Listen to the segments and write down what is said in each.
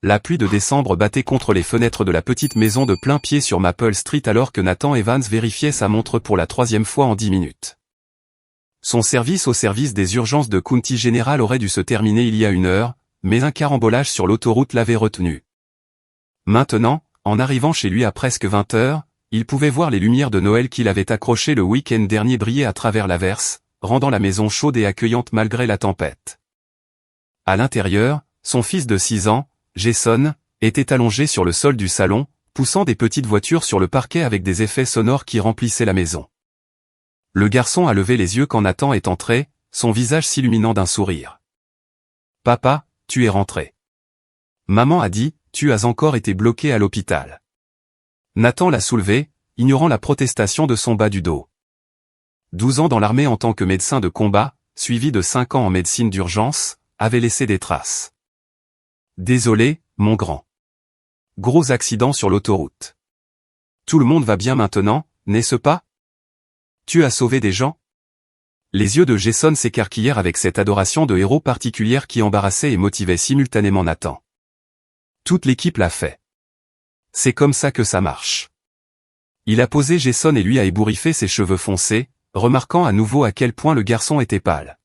La pluie de décembre battait contre les fenêtres de la petite maison de plein pied sur Maple Street alors que Nathan Evans vérifiait sa montre pour la 3e fois en 10 minutes. Son service au service des urgences de County General aurait dû se terminer il y a 1 heure, mais un carambolage sur l'autoroute l'avait retenu. Maintenant, en arrivant chez lui à presque 20 heures, il pouvait voir les lumières de Noël qu'il avait accrochées le week-end dernier briller à travers l'averse, rendant la maison chaude et accueillante malgré la tempête. À l'intérieur, son fils de 6 ans, Jason, était allongé sur le sol du salon, poussant des petites voitures sur le parquet avec des effets sonores qui remplissaient la maison. Le garçon a levé les yeux quand Nathan est entré, son visage s'illuminant d'un sourire. « Papa, tu es rentré. » Maman a dit, « Tu as encore été bloqué à l'hôpital. » Nathan l'a soulevé, ignorant la protestation de son bas du dos. 12 ans dans l'armée en tant que médecin de combat, suivi de 5 ans en médecine d'urgence, avait laissé des traces. Désolé, mon grand. Gros accident sur l'autoroute. Tout le monde va bien maintenant, n'est-ce pas? Tu as sauvé des gens? Les yeux de Jason s'écarquillèrent avec cette adoration de héros particulière qui embarrassait et motivait simultanément Nathan. Toute l'équipe l'a fait. C'est comme ça que ça marche. Il a posé Jason et lui a ébouriffé ses cheveux foncés, remarquant à nouveau à quel point le garçon était pâle.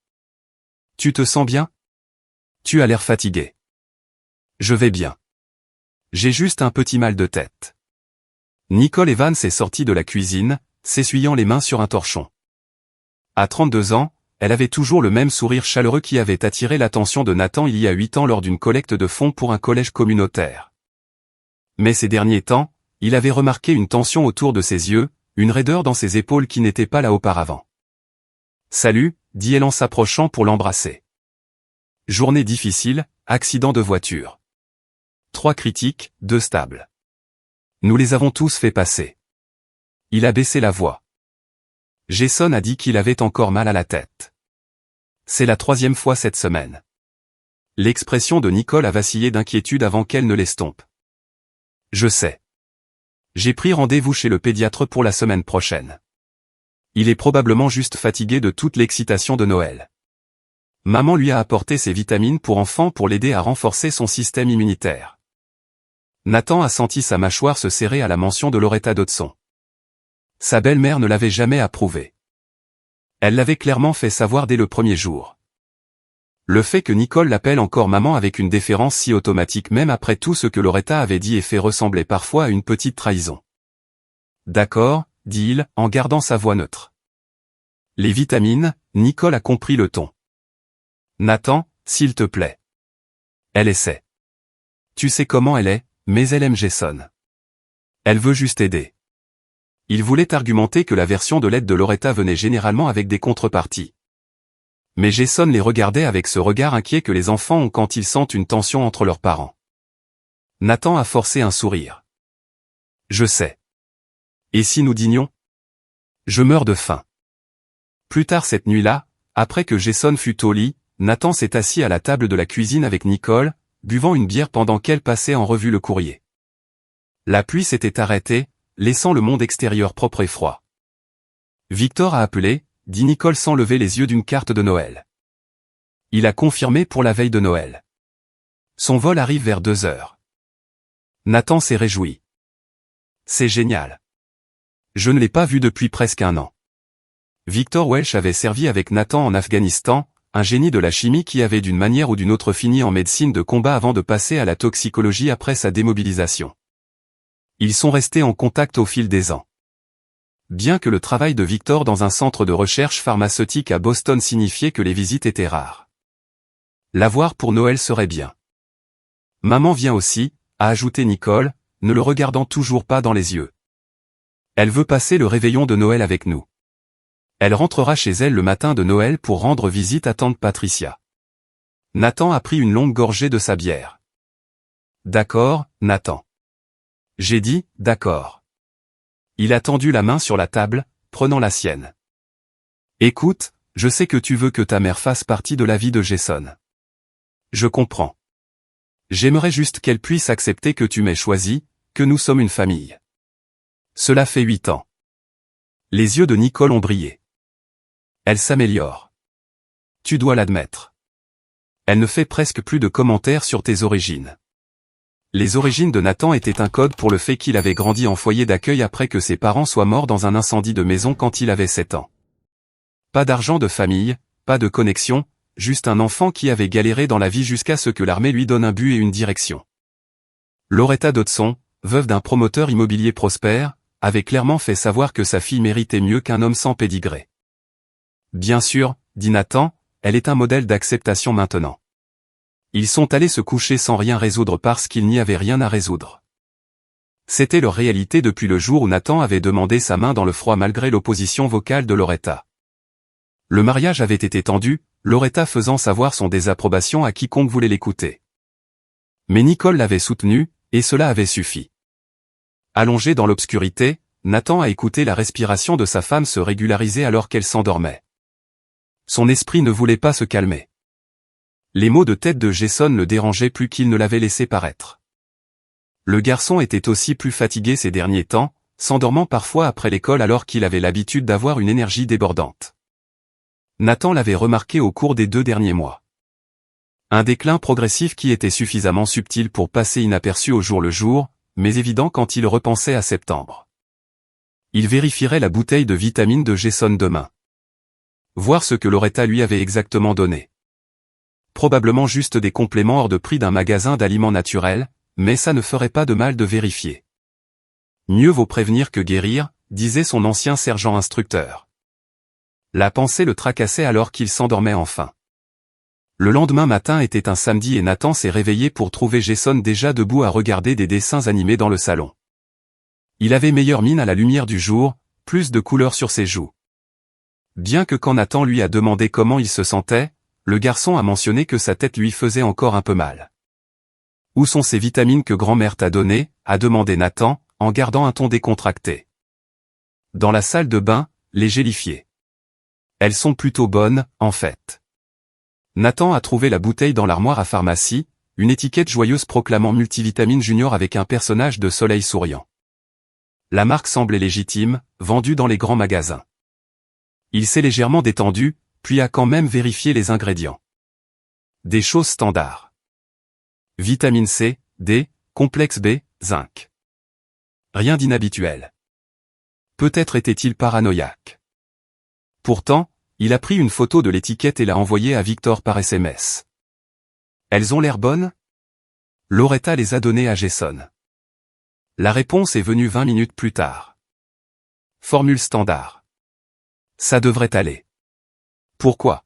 Tu te sens bien? Tu as l'air fatigué. Je vais bien. J'ai juste un petit mal de tête. Nicole Evans est sortie de la cuisine, s'essuyant les mains sur un torchon. À 32 ans, elle avait toujours le même sourire chaleureux qui avait attiré l'attention de Nathan il y a 8 ans lors d'une collecte de fonds pour un collège communautaire. Mais ces derniers temps, il avait remarqué une tension autour de ses yeux, une raideur dans ses épaules qui n'était pas là auparavant. « Salut », dit-elle en s'approchant pour l'embrasser. Journée difficile, accident de voiture. 3 critiques, 2 stables. Nous les avons tous fait passer. Il a baissé la voix. Jason a dit qu'il avait encore mal à la tête. C'est la 3e fois cette semaine. L'expression de Nicole a vacillé d'inquiétude avant qu'elle ne l'estompe. Je sais. J'ai pris rendez-vous chez le pédiatre pour la semaine prochaine. Il est probablement juste fatigué de toute l'excitation de Noël. Maman lui a apporté ses vitamines pour enfants pour l'aider à renforcer son système immunitaire. Nathan a senti sa mâchoire se serrer à la mention de Loretta Dodson. Sa belle-mère ne l'avait jamais approuvé. Elle l'avait clairement fait savoir dès le premier jour. Le fait que Nicole l'appelle encore maman avec une déférence si automatique même après tout ce que Loretta avait dit et fait ressemblait parfois à une petite trahison. D'accord, dit-il, en gardant sa voix neutre. Les vitamines, Nicole a compris le ton. Nathan, s'il te plaît. Elle essaie. Tu sais comment elle est, mais elle aime Jason. Elle veut juste aider. Il voulait argumenter que la version de l'aide de Loretta venait généralement avec des contreparties. Mais Jason les regardait avec ce regard inquiet que les enfants ont quand ils sentent une tension entre leurs parents. Nathan a forcé un sourire. Je sais. Et si nous dînions? Je meurs de faim. Plus tard cette nuit-là, après que Jason fut au lit, Nathan s'est assis à la table de la cuisine avec Nicole, buvant une bière pendant qu'elle passait en revue le courrier. La pluie s'était arrêtée, laissant le monde extérieur propre et froid. Victor a appelé, dit Nicole sans lever les yeux d'une carte de Noël. Il a confirmé pour la veille de Noël. Son vol arrive vers 2 heures. Nathan s'est réjoui. C'est génial. Je ne l'ai pas vu depuis presque 1 an. Victor Welch avait servi avec Nathan en Afghanistan, un génie de la chimie qui avait d'une manière ou d'une autre fini en médecine de combat avant de passer à la toxicologie après sa démobilisation. Ils sont restés en contact au fil des ans. Bien que le travail de Victor dans un centre de recherche pharmaceutique à Boston signifiait que les visites étaient rares. L'avoir pour Noël serait bien. Maman vient aussi, a ajouté Nicole, ne le regardant toujours pas dans les yeux. Elle veut passer le réveillon de Noël avec nous. Elle rentrera chez elle le matin de Noël pour rendre visite à tante Patricia. Nathan a pris une longue gorgée de sa bière. D'accord, Nathan. J'ai dit, d'accord. Il a tendu la main sur la table, prenant la sienne. Écoute, je sais que tu veux que ta mère fasse partie de la vie de Jason. Je comprends. J'aimerais juste qu'elle puisse accepter que tu m'aies choisi, que nous sommes une famille. Cela fait 8 ans. Les yeux de Nicole ont brillé. Elle s'améliore. Tu dois l'admettre. Elle ne fait presque plus de commentaires sur tes origines. Les origines de Nathan étaient un code pour le fait qu'il avait grandi en foyer d'accueil après que ses parents soient morts dans un incendie de maison quand il avait 7 ans. Pas d'argent de famille, pas de connexion, juste un enfant qui avait galéré dans la vie jusqu'à ce que l'armée lui donne un but et une direction. Loretta Dodson, veuve d'un promoteur immobilier prospère, avait clairement fait savoir que sa fille méritait mieux qu'un homme sans pédigré. Bien sûr, dit Nathan, elle est un modèle d'acceptation maintenant. Ils sont allés se coucher sans rien résoudre parce qu'il n'y avait rien à résoudre. C'était leur réalité depuis le jour où Nathan avait demandé sa main dans le froid malgré l'opposition vocale de Loretta. Le mariage avait été tendu, Loretta faisant savoir son désapprobation à quiconque voulait l'écouter. Mais Nicole l'avait soutenu, et cela avait suffi. Allongé dans l'obscurité, Nathan a écouté la respiration de sa femme se régulariser alors qu'elle s'endormait. Son esprit ne voulait pas se calmer. Les maux de tête de Jason le dérangeaient plus qu'il ne l'avait laissé paraître. Le garçon était aussi plus fatigué ces derniers temps, s'endormant parfois après l'école alors qu'il avait l'habitude d'avoir une énergie débordante. Nathan l'avait remarqué au cours des 2 derniers mois. Un déclin progressif qui était suffisamment subtil pour passer inaperçu au jour le jour, mais évident quand il repensait à septembre. Il vérifierait la bouteille de vitamines de Jason demain. Voir ce que Loretta lui avait exactement donné. Probablement juste des compléments hors de prix d'un magasin d'aliments naturels, mais ça ne ferait pas de mal de vérifier. Mieux vaut prévenir que guérir, disait son ancien sergent instructeur. La pensée le tracassait alors qu'il s'endormait enfin. Le lendemain matin était un samedi et Nathan s'est réveillé pour trouver Jason déjà debout à regarder des dessins animés dans le salon. Il avait meilleure mine à la lumière du jour, plus de couleurs sur ses joues. Bien que quand Nathan lui a demandé comment il se sentait, le garçon a mentionné que sa tête lui faisait encore un peu mal. « Où sont ces vitamines que grand-mère t'a données ?» a demandé Nathan, en gardant un ton décontracté. « Dans la salle de bain, les gélifiées. Elles sont plutôt bonnes, en fait. » Nathan a trouvé la bouteille dans l'armoire à pharmacie, une étiquette joyeuse proclamant multivitamine junior avec un personnage de soleil souriant. La marque semblait légitime, vendue dans les grands magasins. Il s'est légèrement détendu, puis a quand même vérifié les ingrédients. Des choses standards. Vitamine C, D, complexe B, zinc. Rien d'inhabituel. Peut-être était-il paranoïaque. Pourtant, il a pris une photo de l'étiquette et l'a envoyée à Victor par SMS. Elles ont l'air bonnes ? Loretta les a données à Jason. La réponse est venue 20 minutes plus tard. Formule standard. Ça devrait aller. Pourquoi ?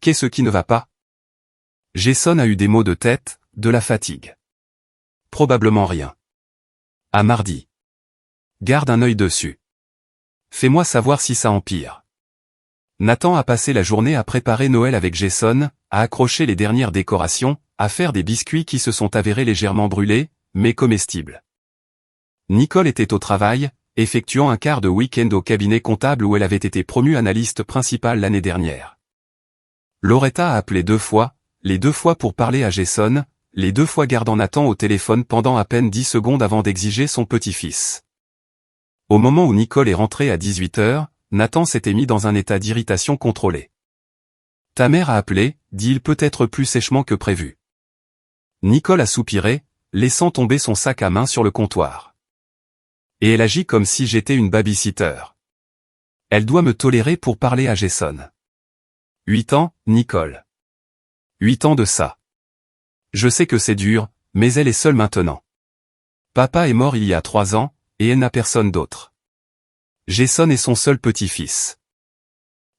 Qu'est-ce qui ne va pas ? Jason a eu des maux de tête, de la fatigue. Probablement rien. À mardi. Garde un œil dessus. Fais-moi savoir si ça empire. Nathan a passé la journée à préparer Noël avec Jason, à accrocher les dernières décorations, à faire des biscuits qui se sont avérés légèrement brûlés, mais comestibles. Nicole était au travail, effectuant un quart de week-end au cabinet comptable où elle avait été promue analyste principale l'année dernière. Loretta a appelé 2 fois, les 2 fois pour parler à Jason, les 2 fois gardant Nathan au téléphone pendant à peine 10 secondes avant d'exiger son petit-fils. Au moment où Nicole est rentrée à 18h, Nathan s'était mis dans un état d'irritation contrôlée. « Ta mère a appelé », dit-il peut-être plus sèchement que prévu. Nicole a soupiré, laissant tomber son sac à main sur le comptoir. Et elle agit comme si j'étais une babysitter. Elle doit me tolérer pour parler à Jason. 8 ans, Nicole. 8 ans de ça. Je sais que c'est dur, mais elle est seule maintenant. Papa est mort il y a 3 ans, et elle n'a personne d'autre. Jason est son seul petit-fils.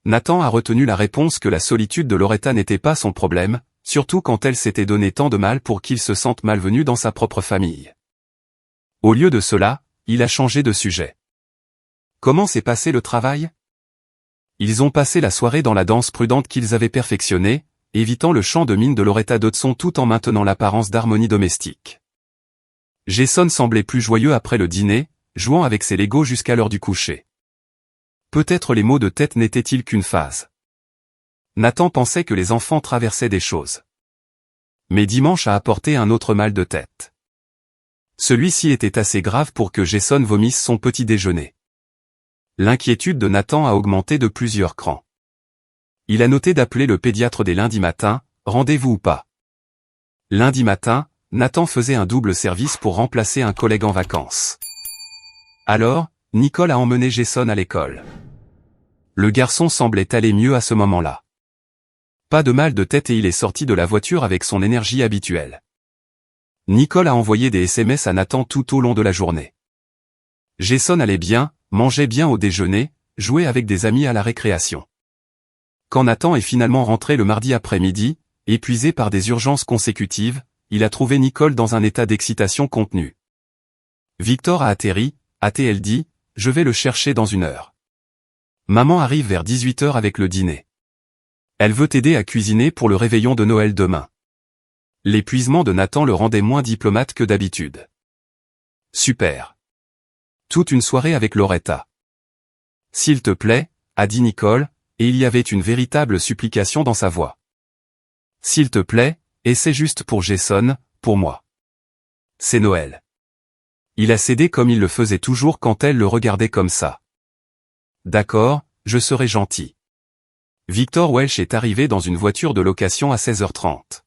Nathan a retenu la réponse que la solitude de Loretta n'était pas son problème, surtout quand elle s'était donné tant de mal pour qu'il se sente malvenu dans sa propre famille. Au lieu de cela, il a changé de sujet. Comment s'est passé le travail ? Ils ont passé la soirée dans la danse prudente qu'ils avaient perfectionnée, évitant le chant de mine de Loretta Dodson tout en maintenant l'apparence d'harmonie domestique. Jason semblait plus joyeux après le dîner, jouant avec ses Legos jusqu'à l'heure du coucher. Peut-être les maux de tête n'étaient-ils qu'une phase. Nathan pensait que les enfants traversaient des choses. Mais dimanche a apporté un autre mal de tête. Celui-ci était assez grave pour que Jason vomisse son petit déjeuner. L'inquiétude de Nathan a augmenté de plusieurs crans. Il a noté d'appeler le pédiatre dès lundi matin, rendez-vous ou pas. Lundi matin, Nathan faisait un double service pour remplacer un collègue en vacances. Alors, Nicole a emmené Jason à l'école. Le garçon semblait aller mieux à ce moment-là. Pas de mal de tête et il est sorti de la voiture avec son énergie habituelle. Nicole a envoyé des SMS à Nathan tout au long de la journée. Jason allait bien, mangeait bien au déjeuner, jouait avec des amis à la récréation. Quand Nathan est finalement rentré le mardi après-midi, épuisé par des urgences consécutives, il a trouvé Nicole dans un état d'excitation contenue. Victor a atterri, a-t-elle dit, je vais le chercher dans 1 heure. Maman arrive vers 18 h avec le dîner. Elle veut t'aider à cuisiner pour le réveillon de Noël demain. L'épuisement de Nathan le rendait moins diplomate que d'habitude. Super. Toute une soirée avec Loretta. S'il te plaît, a dit Nicole, et il y avait une véritable supplication dans sa voix. S'il te plaît, et c'est juste pour Jason, pour moi. C'est Noël. Il a cédé comme il le faisait toujours quand elle le regardait comme ça. D'accord, je serai gentil. Victor Welch est arrivé dans une voiture de location à 16h30.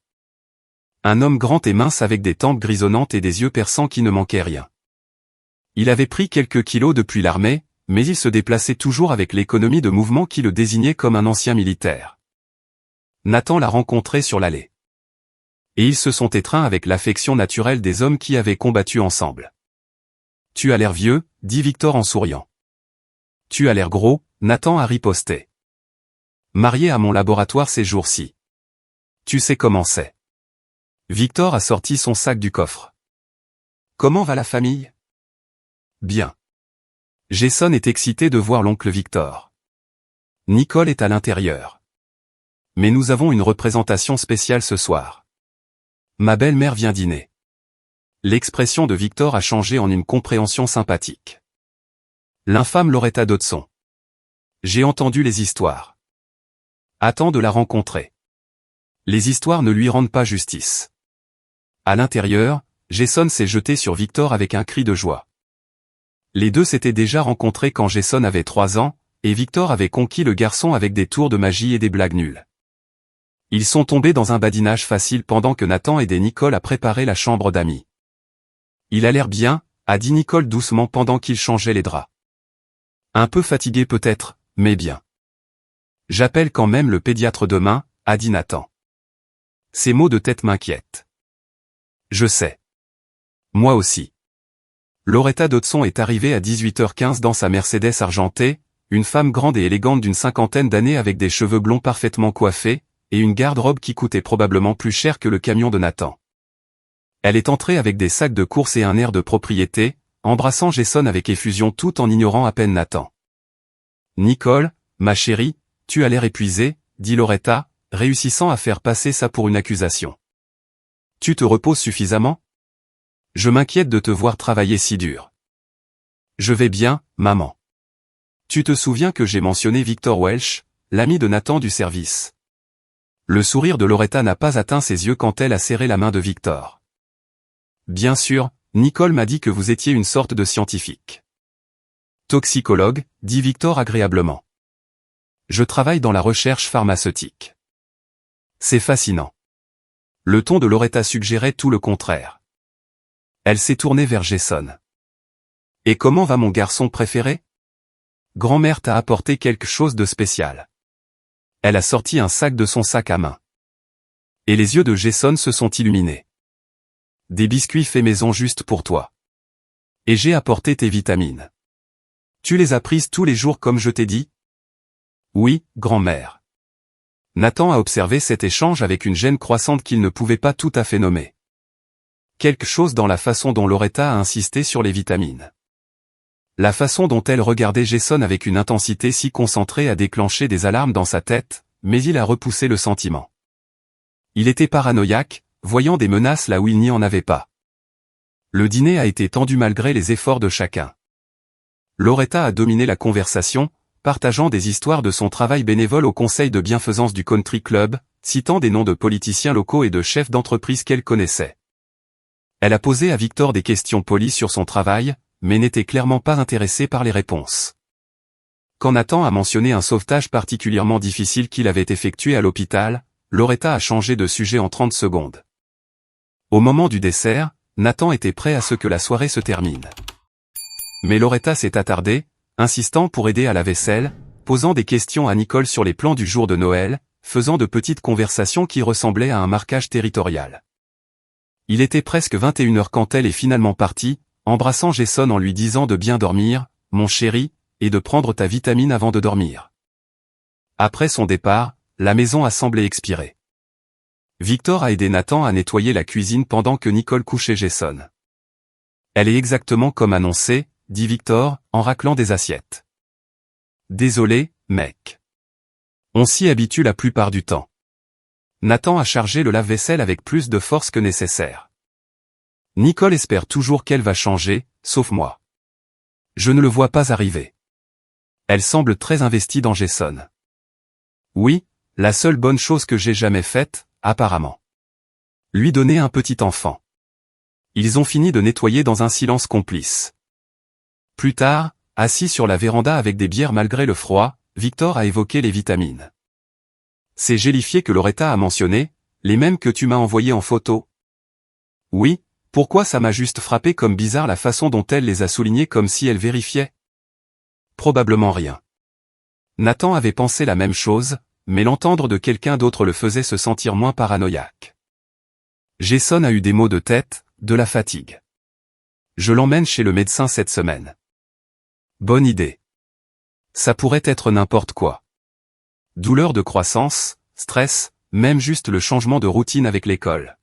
Un homme grand et mince avec des tempes grisonnantes et des yeux perçants qui ne manquaient rien. Il avait pris quelques kilos depuis l'armée, mais il se déplaçait toujours avec l'économie de mouvement qui le désignait comme un ancien militaire. Nathan l'a rencontré sur l'allée. Et ils se sont étreints avec l'affection naturelle des hommes qui avaient combattu ensemble. Tu as l'air vieux, dit Victor en souriant. Tu as l'air gros, Nathan a riposté. Marié à mon laboratoire ces jours-ci. Tu sais comment c'est. Victor a sorti son sac du coffre. Comment va la famille? Bien. Jason est excité de voir l'oncle Victor. Nicole est à l'intérieur. Mais nous avons une représentation spéciale ce soir. Ma belle-mère vient dîner. L'expression de Victor a changé en une compréhension sympathique. L'infâme Loretta Dodson. J'ai entendu les histoires. Attends de la rencontrer. Les histoires ne lui rendent pas justice. À l'intérieur, Jason s'est jeté sur Victor avec un cri de joie. Les deux s'étaient déjà rencontrés quand Jason avait 3 ans, et Victor avait conquis le garçon avec des tours de magie et des blagues nulles. Ils sont tombés dans un badinage facile pendant que Nathan aidait Nicole à préparer la chambre d'amis. Il a l'air bien, a dit Nicole doucement pendant qu'il changeait les draps. Un peu fatigué peut-être, mais bien. J'appelle quand même le pédiatre demain, a dit Nathan. Ces maux de tête m'inquiètent. Je sais. Moi aussi. Loretta Dodson est arrivée à 18h15 dans sa Mercedes argentée, une femme grande et élégante d'une 50aine d'années avec des cheveux blonds parfaitement coiffés, et une garde-robe qui coûtait probablement plus cher que le camion de Nathan. Elle est entrée avec des sacs de course et un air de propriété, embrassant Jason avec effusion tout en ignorant à peine Nathan. Nicole, ma chérie, tu as l'air épuisée, dit Loretta, réussissant à faire passer ça pour une accusation. Tu te reposes suffisamment? Je m'inquiète de te voir travailler si dur. Je vais bien, maman. Tu te souviens que j'ai mentionné Victor Welch, l'ami de Nathan du service. Le sourire de Loretta n'a pas atteint ses yeux quand elle a serré la main de Victor. Bien sûr, Nicole m'a dit que vous étiez une sorte de scientifique. Toxicologue, dit Victor agréablement. Je travaille dans la recherche pharmaceutique. C'est fascinant. Le ton de Loretta suggérait tout le contraire. Elle s'est tournée vers Jason. Et comment va mon garçon préféré? Grand-mère t'a apporté quelque chose de spécial. Elle a sorti un sac de son sac à main. Et les yeux de Jason se sont illuminés. Des biscuits faits maison juste pour toi. Et j'ai apporté tes vitamines. Tu les as prises tous les jours comme je t'ai dit? Oui, grand-mère. Nathan a observé cet échange avec une gêne croissante qu'il ne pouvait pas tout à fait nommer. Quelque chose dans la façon dont Loretta a insisté sur les vitamines. La façon dont elle regardait Jason avec une intensité si concentrée a déclenché des alarmes dans sa tête, mais il a repoussé le sentiment. Il était paranoïaque, voyant des menaces là où il n'y en avait pas. Le dîner a été tendu malgré les efforts de chacun. Loretta a dominé la conversation, partageant des histoires de son travail bénévole au conseil de bienfaisance du country club, citant des noms de politiciens locaux et de chefs d'entreprise qu'elle connaissait. Elle a posé à Victor des questions polies sur son travail, mais n'était clairement pas intéressée par les réponses. Quand Nathan a mentionné un sauvetage particulièrement difficile qu'il avait effectué à l'hôpital, Loretta a changé de sujet en 30 secondes. Au moment du dessert, Nathan était prêt à ce que la soirée se termine. Mais Loretta s'est attardée, insistant pour aider à la vaisselle, posant des questions à Nicole sur les plans du jour de Noël, faisant de petites conversations qui ressemblaient à un marquage territorial. Il était presque 21h quand elle est finalement partie, embrassant Jason en lui disant de bien dormir, mon chéri, et de prendre ta vitamine avant de dormir. Après son départ, la maison a semblé expirer. Victor a aidé Nathan à nettoyer la cuisine pendant que Nicole couchait Jason. Elle est exactement comme annoncé, dit Victor, en raclant des assiettes. Désolé, mec. On s'y habitue la plupart du temps. Nathan a chargé le lave-vaisselle avec plus de force que nécessaire. Nicole espère toujours qu'elle va changer, sauf moi. Je ne le vois pas arriver. Elle semble très investie dans Jason. Oui, la seule bonne chose que j'ai jamais faite, apparemment. Lui donner un petit enfant. Ils ont fini de nettoyer dans un silence complice. Plus tard, assis sur la véranda avec des bières malgré le froid, Victor a évoqué les vitamines. Ces gélifiés que Loretta a mentionnés, les mêmes que tu m'as envoyés en photo. Oui, pourquoi ça m'a juste frappé comme bizarre la façon dont elle les a soulignés comme si elle vérifiait? Probablement rien. Nathan avait pensé la même chose, mais l'entendre de quelqu'un d'autre le faisait se sentir moins paranoïaque. Jason a eu des maux de tête, de la fatigue. Je l'emmène chez le médecin cette semaine. Bonne idée. Ça pourrait être n'importe quoi. Douleur de croissance, stress, même juste le changement de routine avec l'école.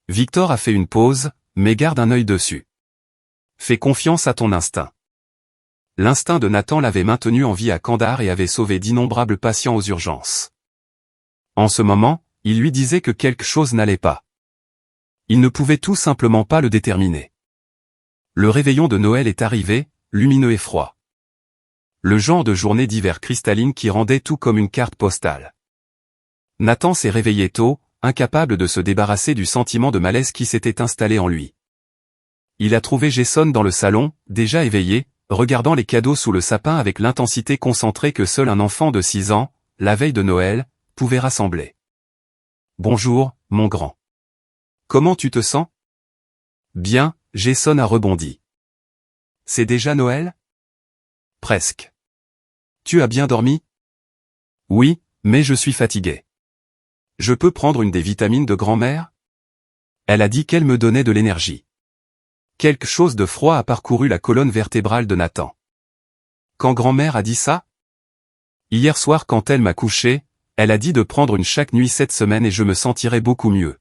Victor a fait une pause, mais garde un œil dessus. Fais confiance à ton instinct. L'instinct de Nathan l'avait maintenu en vie à Kandahar et avait sauvé d'innombrables patients aux urgences. En ce moment, il lui disait que quelque chose n'allait pas. Il ne pouvait tout simplement pas le déterminer. Le réveillon de Noël est arrivé, lumineux et froid. Le genre de journée d'hiver cristalline qui rendait tout comme une carte postale. Nathan s'est réveillé tôt, incapable de se débarrasser du sentiment de malaise qui s'était installé en lui. Il a trouvé Jason dans le salon, déjà éveillé, regardant les cadeaux sous le sapin avec l'intensité concentrée que seul un enfant de 6 ans, la veille de Noël, pouvait rassembler. « Bonjour, mon grand. Comment tu te sens ?» « Bien », Jason a rebondi. « C'est déjà Noël ?»« Presque. »« Tu as bien dormi ?»« Oui, mais je suis fatigué. »« Je peux prendre une des vitamines de grand-mère ?» Elle a dit qu'elle me donnait de l'énergie. Quelque chose de froid a parcouru la colonne vertébrale de Nathan. Quand grand-mère a dit ça? Hier soir quand elle m'a couché, elle a dit de prendre une chaque nuit cette semaine et je me sentirais beaucoup mieux.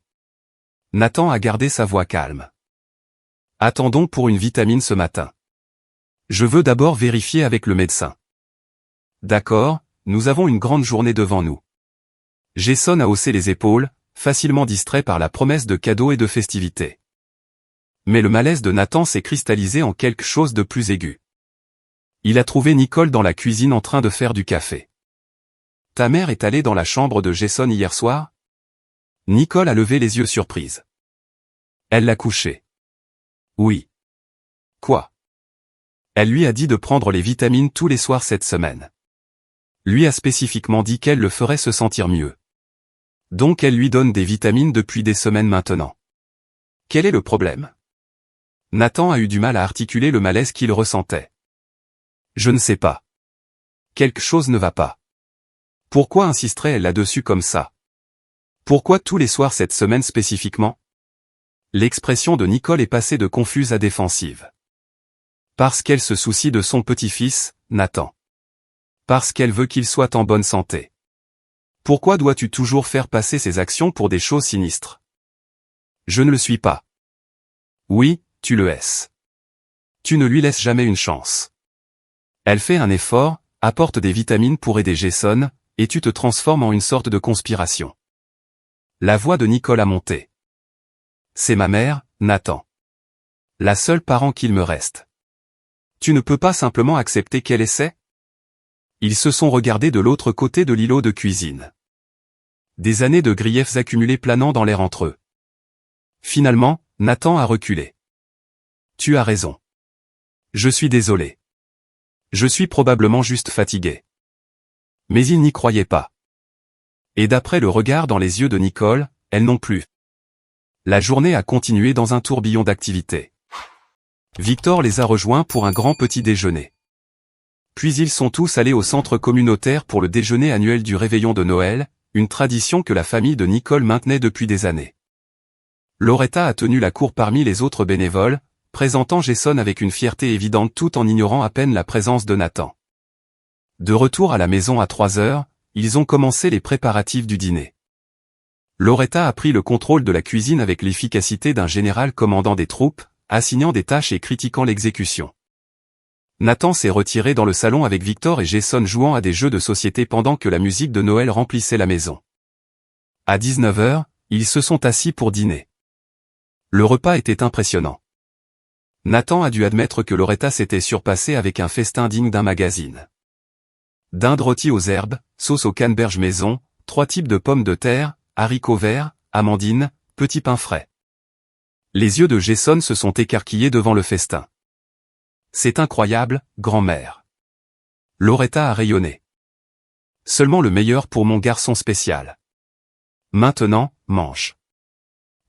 Nathan a gardé sa voix calme. Attendons pour une vitamine ce matin. Je veux d'abord vérifier avec le médecin. D'accord, nous avons une grande journée devant nous. Jason a haussé les épaules, facilement distrait par la promesse de cadeaux et de festivités. Mais le malaise de Nathan s'est cristallisé en quelque chose de plus aigu. Il a trouvé Nicole dans la cuisine en train de faire du café. « Ta mère est allée dans la chambre de Jason hier soir ?» Nicole a levé les yeux surprise. Elle l'a couché. « Oui. » Quoi? Elle lui a dit de prendre les vitamines tous les soirs cette semaine. Lui a spécifiquement dit qu'elle le ferait se sentir mieux. Donc elle lui donne des vitamines depuis des semaines maintenant. Quel est le problème? Nathan a eu du mal à articuler le malaise qu'il ressentait. Je ne sais pas. Quelque chose ne va pas. Pourquoi insisterait-elle là-dessus comme ça? Pourquoi tous les soirs cette semaine spécifiquement? L'expression de Nicole est passée de confuse à défensive. Parce qu'elle se soucie de son petit-fils, Nathan. Parce qu'elle veut qu'il soit en bonne santé. Pourquoi dois-tu toujours faire passer ses actions pour des choses sinistres? Je ne le suis pas. Oui, tu le es. Tu ne lui laisses jamais une chance. Elle fait un effort, apporte des vitamines pour aider Jason, et tu te transformes en une sorte de conspiration. La voix de Nicole a monté. C'est ma mère, Nathan. La seule parent qu'il me reste. Tu ne peux pas simplement accepter qu'elle essaie? Ils se sont regardés de l'autre côté de l'îlot de cuisine. Des années de griefs accumulés planant dans l'air entre eux. Finalement, Nathan a reculé. Tu as raison. Je suis désolé. Je suis probablement juste fatigué. Mais il n'y croyait pas. Et d'après le regard dans les yeux de Nicole, elle non plus. La journée a continué dans un tourbillon d'activités. Victor les a rejoints pour un grand petit déjeuner. Puis ils sont tous allés au centre communautaire pour le déjeuner annuel du réveillon de Noël, une tradition que la famille de Nicole maintenait depuis des années. Loretta a tenu la cour parmi les autres bénévoles, présentant Jason avec une fierté évidente tout en ignorant à peine la présence de Nathan. De retour à la maison à 3 heures, ils ont commencé les préparatifs du dîner. Loretta a pris le contrôle de la cuisine avec l'efficacité d'un général commandant des troupes, assignant des tâches et critiquant l'exécution. Nathan s'est retiré dans le salon avec Victor et Jason jouant à des jeux de société pendant que la musique de Noël remplissait la maison. À 19 heures, ils se sont assis pour dîner. Le repas était impressionnant. Nathan a dû admettre que Loretta s'était surpassée avec un festin digne d'un magazine. Dinde rôtie aux herbes, sauce au canneberge maison, 3 types de pommes de terre, haricots verts, amandines, petits pains frais. Les yeux de Jason se sont écarquillés devant le festin. C'est incroyable, grand-mère. Loretta a rayonné. Seulement le meilleur pour mon garçon spécial. Maintenant, mange.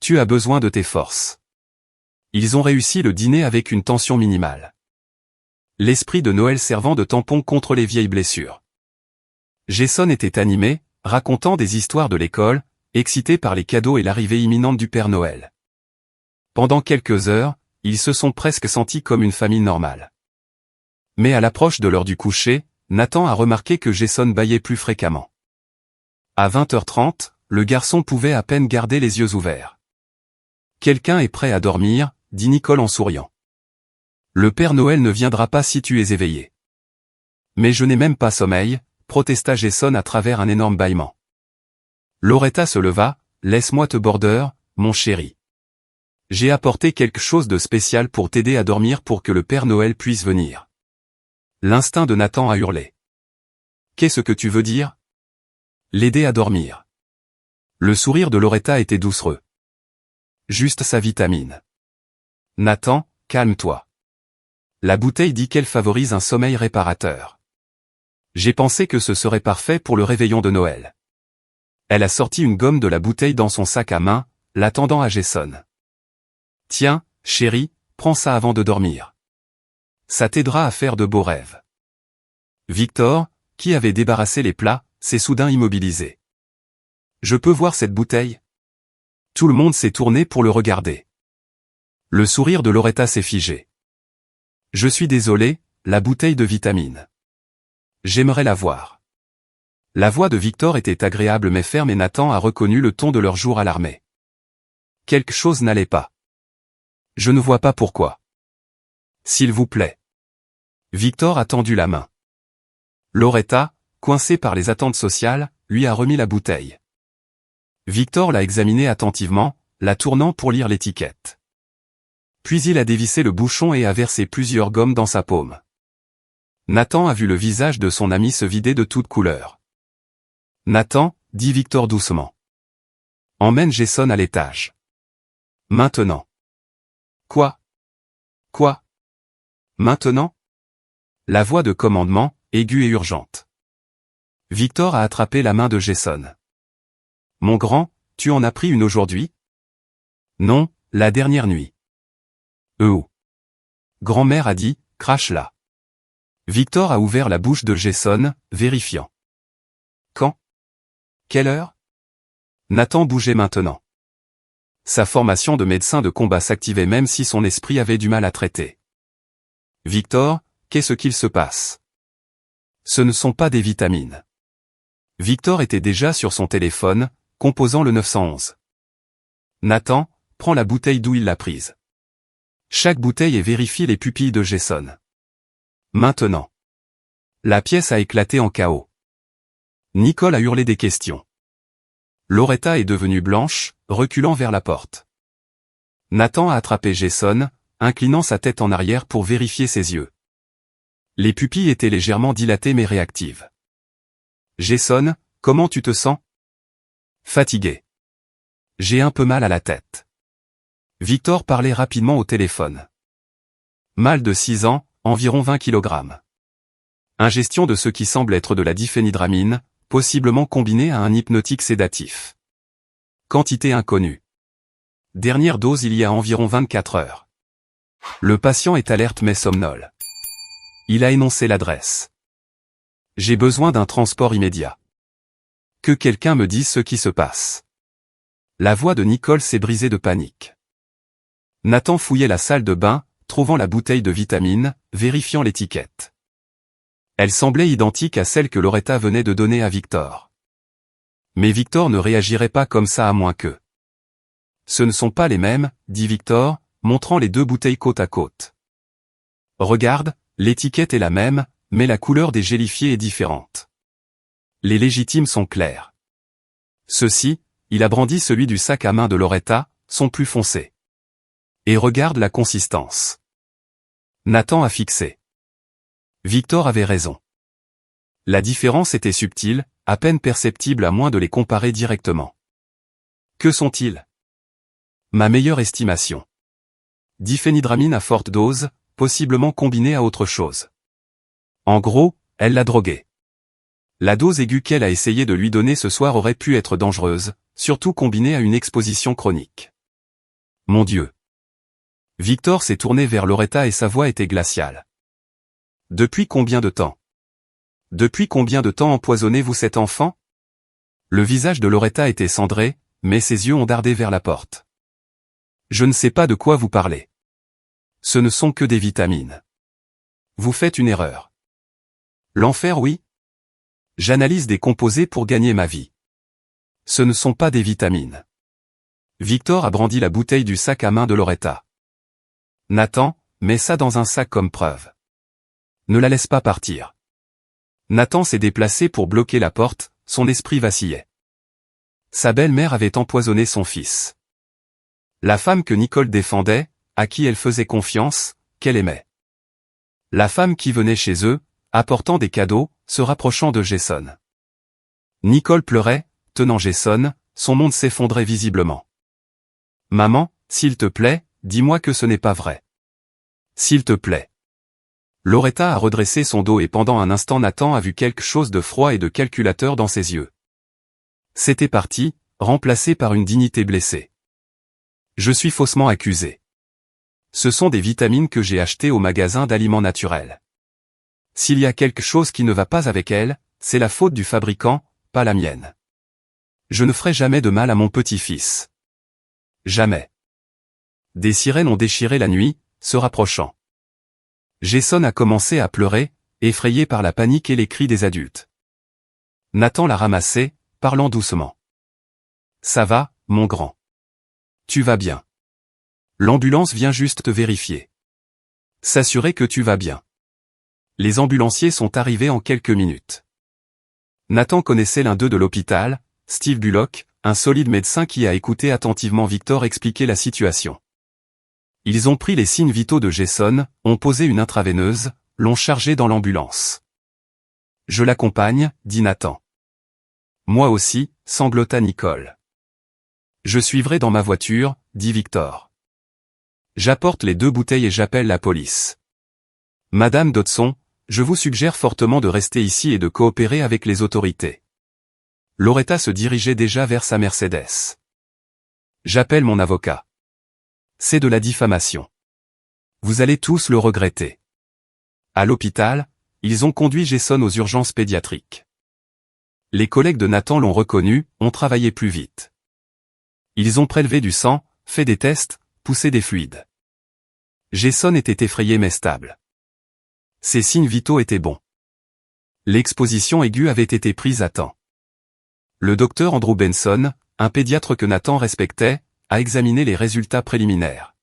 Tu as besoin de tes forces. Ils ont réussi le dîner avec une tension minimale. L'esprit de Noël servant de tampon contre les vieilles blessures. Jason était animé, racontant des histoires de l'école, excité par les cadeaux et l'arrivée imminente du Père Noël. Pendant quelques heures, ils se sont presque sentis comme une famille normale. Mais à l'approche de l'heure du coucher, Nathan a remarqué que Jason bâillait plus fréquemment. À 20h30, le garçon pouvait à peine garder les yeux ouverts. « Quelqu'un est prêt à dormir », dit Nicole en souriant. « Le Père Noël ne viendra pas si tu es éveillé. »« Mais je n'ai même pas sommeil », protesta Jason à travers un énorme bâillement. Loretta se leva, « Laisse-moi te border, mon chéri. J'ai apporté quelque chose de spécial pour t'aider à dormir pour que le Père Noël puisse venir. » L'instinct de Nathan a hurlé. « Qu'est-ce que tu veux dire ? » L'aider à dormir. Le sourire de Loretta était doucereux. Juste sa vitamine. Nathan, calme-toi. La bouteille dit qu'elle favorise un sommeil réparateur. J'ai pensé que ce serait parfait pour le réveillon de Noël. Elle a sorti une gomme de la bouteille dans son sac à main, la tendant à Jason. Tiens, chérie, prends ça avant de dormir. Ça t'aidera à faire de beaux rêves. Victor, qui avait débarrassé les plats, s'est soudain immobilisé. Je peux voir cette bouteille ? Tout le monde s'est tourné pour le regarder. Le sourire de Loretta s'est figé. Je suis désolé, la bouteille de vitamine. J'aimerais la voir. La voix de Victor était agréable mais ferme et Nathan a reconnu le ton de leur jour alarmé. Quelque chose n'allait pas. Je ne vois pas pourquoi. S'il vous plaît. Victor a tendu la main. Loretta, coincée par les attentes sociales, lui a remis la bouteille. Victor l'a examinée attentivement, la tournant pour lire l'étiquette. Puis il a dévissé le bouchon et a versé plusieurs gommes dans sa paume. Nathan a vu le visage de son ami se vider de toutes couleurs. Nathan, dit Victor doucement. Emmène Jason à l'étage. Maintenant. Quoi ? Quoi ? Maintenant ? La voix de commandement, aiguë et urgente. Victor a attrapé la main de Jason. Mon grand, tu en as pris une aujourd'hui ? Non, la dernière nuit. Grand-mère a dit, crache-la. Victor a ouvert la bouche de Jason, vérifiant. Quand ? Quelle heure ? Nathan bougeait maintenant. Sa formation de médecin de combat s'activait même si son esprit avait du mal à traiter. Victor, qu'est-ce qu'il se passe ? Ce ne sont pas des vitamines. Victor était déjà sur son téléphone, composant le 911. Nathan, prends la bouteille d'où il l'a prise. Chaque bouteille et vérifie les pupilles de Jason. Maintenant. La pièce a éclaté en chaos. Nicole a hurlé des questions. Loretta est devenue blanche, reculant vers la porte. Nathan a attrapé Jason, inclinant sa tête en arrière pour vérifier ses yeux. Les pupilles étaient légèrement dilatées mais réactives. Jason, comment tu te sens ? Fatigué. J'ai un peu mal à la tête. Victor parlait rapidement au téléphone. Mal de 6 ans, environ 20 kg. Ingestion de ce qui semble être de la diphénhydramine, possiblement combinée à un hypnotique sédatif. Quantité inconnue. Dernière dose il y a environ 24 heures. Le patient est alerte mais somnole. Il a énoncé l'adresse. J'ai besoin d'un transport immédiat. Que quelqu'un me dise ce qui se passe. La voix de Nicole s'est brisée de panique. Nathan fouillait la salle de bain, trouvant la bouteille de vitamines, vérifiant l'étiquette. Elle semblait identique à celle que Loretta venait de donner à Victor. Mais Victor ne réagirait pas comme ça à moins que. Ce ne sont pas les mêmes, dit Victor, montrant les deux bouteilles côte à côte. Regarde, l'étiquette est la même, mais la couleur des gélifiés est différente. Les légitimes sont clairs. Ceux-ci, il a brandi celui du sac à main de Loretta, sont plus foncés. Et regarde la consistance. Nathan a fixé. Victor avait raison. La différence était subtile, à peine perceptible à moins de les comparer directement. Que sont-ils? Ma meilleure estimation. Diphénhydramine à forte dose, possiblement combinée à autre chose. En gros, elle l'a drogué. La dose aiguë qu'elle a essayé de lui donner ce soir aurait pu être dangereuse, surtout combinée à une exposition chronique. Mon Dieu. Victor s'est tourné vers Loretta et sa voix était glaciale. Depuis combien de temps? Depuis combien de temps empoisonnez-vous cet enfant? Le visage de Loretta était cendré, mais ses yeux ont dardé vers la porte. Je ne sais pas de quoi vous parlez. Ce ne sont que des vitamines. Vous faites une erreur. L'enfer oui? J'analyse des composés pour gagner ma vie. Ce ne sont pas des vitamines. Victor a brandi la bouteille du sac à main de Loretta. Nathan, mets ça dans un sac comme preuve. Ne la laisse pas partir. Nathan s'est déplacé pour bloquer la porte, son esprit vacillait. Sa belle-mère avait empoisonné son fils. La femme que Nicole défendait, à qui elle faisait confiance, qu'elle aimait. La femme qui venait chez eux, apportant des cadeaux, se rapprochant de Jason. Nicole pleurait, tenant Jason, son monde s'effondrait visiblement. Maman, s'il te plaît, dis-moi que ce n'est pas vrai. S'il te plaît. Loretta a redressé son dos et pendant un instant Nathan a vu quelque chose de froid et de calculateur dans ses yeux. C'était parti, remplacé par une dignité blessée. Je suis faussement accusé. Ce sont des vitamines que j'ai achetées au magasin d'aliments naturels. S'il y a quelque chose qui ne va pas avec elles, c'est la faute du fabricant, pas la mienne. Je ne ferai jamais de mal à mon petit-fils. Jamais. Des sirènes ont déchiré la nuit, se rapprochant. Jason a commencé à pleurer, effrayé par la panique et les cris des adultes. Nathan l'a ramassé, parlant doucement. Ça va, mon grand. Tu vas bien. L'ambulance vient juste te vérifier. S'assurer que tu vas bien. Les ambulanciers sont arrivés en quelques minutes. Nathan connaissait l'un d'eux de l'hôpital, Steve Bullock, un solide médecin qui a écouté attentivement Victor expliquer la situation. Ils ont pris les signes vitaux de Jason, ont posé une intraveineuse, l'ont chargé dans l'ambulance. Je l'accompagne, dit Nathan. Moi aussi, sanglota Nicole. Je suivrai dans ma voiture, dit Victor. J'apporte les 2 bouteilles et j'appelle la police. Madame Dodson, je vous suggère fortement de rester ici et de coopérer avec les autorités. Loretta se dirigeait déjà vers sa Mercedes. J'appelle mon avocat. C'est de la diffamation. Vous allez tous le regretter. À l'hôpital, ils ont conduit Jason aux urgences pédiatriques. Les collègues de Nathan l'ont reconnu, ont travaillé plus vite. Ils ont prélevé du sang, fait des tests, poussé des fluides. Jason était effrayé mais stable. Ses signes vitaux étaient bons. L'exposition aiguë avait été prise à temps. Le docteur Andrew Benson, un pédiatre que Nathan respectait, a examiné les résultats préliminaires.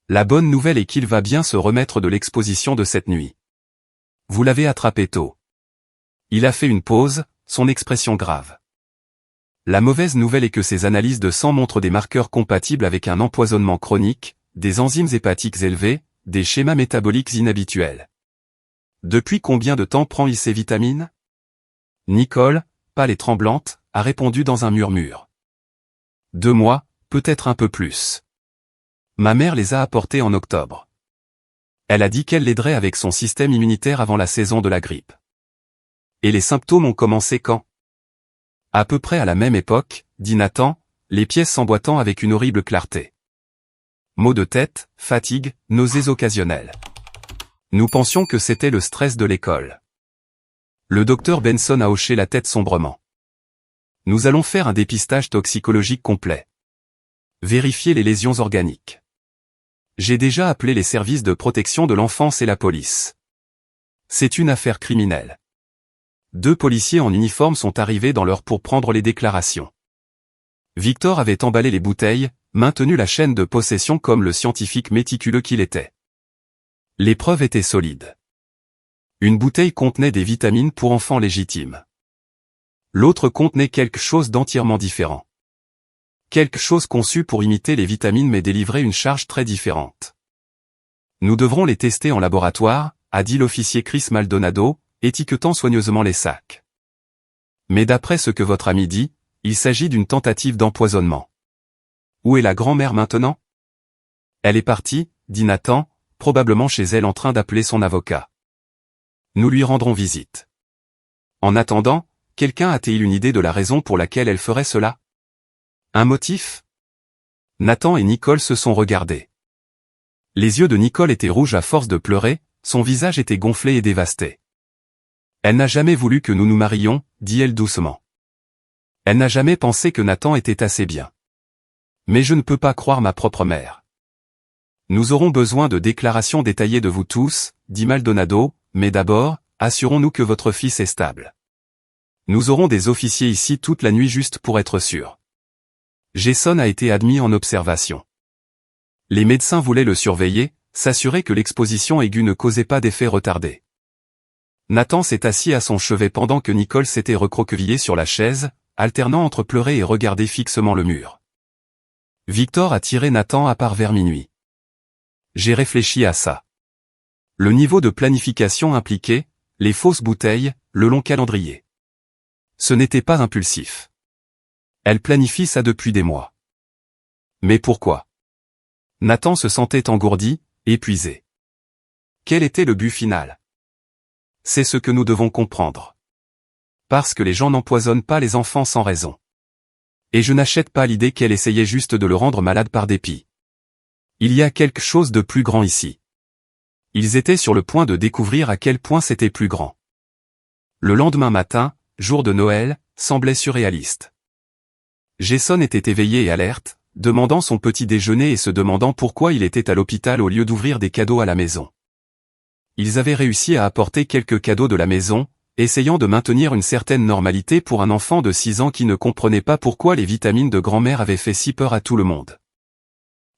La bonne nouvelle est qu'il va bien se remettre de l'exposition de cette nuit. Vous l'avez attrapé tôt. Il a fait une pause, son expression grave. La mauvaise nouvelle est que ses analyses de sang montrent des marqueurs compatibles avec un empoisonnement chronique, des enzymes hépatiques élevées, des schémas métaboliques inhabituels. Depuis combien de temps prend-il ces vitamines? Nicole, pâle et tremblante, a répondu dans un murmure. 2 mois, peut-être un peu plus. Ma mère les a apportés en octobre. Elle a dit qu'elle l'aiderait avec son système immunitaire avant la saison de la grippe. Et les symptômes ont commencé quand? À peu près à la même époque, dit Nathan, les pièces s'emboîtant avec une horrible clarté. Maux de tête, fatigue, nausées occasionnelles. Nous pensions que c'était le stress de l'école. Le docteur Benson a hoché la tête sombrement. Nous allons faire un dépistage toxicologique complet. Vérifier les lésions organiques. J'ai déjà appelé les services de protection de l'enfance et la police. C'est une affaire criminelle. 2 policiers en uniforme sont arrivés dans l'heure pour prendre les déclarations. Victor avait emballé les bouteilles, maintenu la chaîne de possession comme le scientifique méticuleux qu'il était. Les preuves étaient solides. Une bouteille contenait des vitamines pour enfants légitimes. L'autre contenait quelque chose d'entièrement différent. Quelque chose conçu pour imiter les vitamines mais délivrer une charge très différente. Nous devrons les tester en laboratoire, a dit l'officier Chris Maldonado, étiquetant soigneusement les sacs. Mais d'après ce que votre ami dit, il s'agit d'une tentative d'empoisonnement. Où est la grand-mère maintenant? Elle est partie, dit Nathan, probablement chez elle en train d'appeler son avocat. Nous lui rendrons visite. En attendant, quelqu'un a-t-il une idée de la raison pour laquelle elle ferait cela? Un motif? Nathan et Nicole se sont regardés. Les yeux de Nicole étaient rouges à force de pleurer, son visage était gonflé et dévasté. Elle n'a jamais voulu que nous nous marions, dit-elle doucement. Elle n'a jamais pensé que Nathan était assez bien. Mais je ne peux pas croire ma propre mère. Nous aurons besoin de déclarations détaillées de vous tous, dit Maldonado, mais d'abord, assurons-nous que votre fils est stable. Nous aurons des officiers ici toute la nuit juste pour être sûrs. Jason a été admis en observation. Les médecins voulaient le surveiller, s'assurer que l'exposition aiguë ne causait pas d'effets retardés. Nathan s'est assis à son chevet pendant que Nicole s'était recroquevillée sur la chaise, alternant entre pleurer et regarder fixement le mur. Victor a tiré Nathan à part vers minuit. J'ai réfléchi à ça. Le niveau de planification impliqué, les fausses bouteilles, le long calendrier. Ce n'était pas impulsif. Elle planifie ça depuis des mois. Mais pourquoi? Nathan se sentait engourdi, épuisé. Quel était le but final? C'est ce que nous devons comprendre. Parce que les gens n'empoisonnent pas les enfants sans raison. Et je n'achète pas l'idée qu'elle essayait juste de le rendre malade par dépit. Il y a quelque chose de plus grand ici. Ils étaient sur le point de découvrir à quel point c'était plus grand. Le lendemain matin, jour de Noël, semblait surréaliste. Jason était éveillé et alerte, demandant son petit déjeuner et se demandant pourquoi il était à l'hôpital au lieu d'ouvrir des cadeaux à la maison. Ils avaient réussi à apporter quelques cadeaux de la maison, essayant de maintenir une certaine normalité pour un enfant de 6 ans qui ne comprenait pas pourquoi les vitamines de grand-mère avaient fait si peur à tout le monde.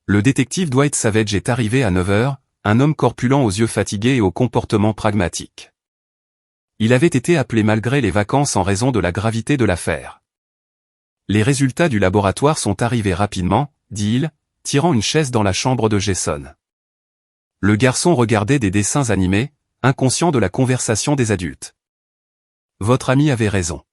Le détective Dwight Savage est arrivé à 9 heures, un homme corpulent aux yeux fatigués et au comportement pragmatique. Il avait été appelé malgré les vacances en raison de la gravité de l'affaire. Les résultats du laboratoire sont arrivés rapidement, dit-il, tirant une chaise dans la chambre de Jason. Le garçon regardait des dessins animés, inconscient de la conversation des adultes. Votre ami avait raison.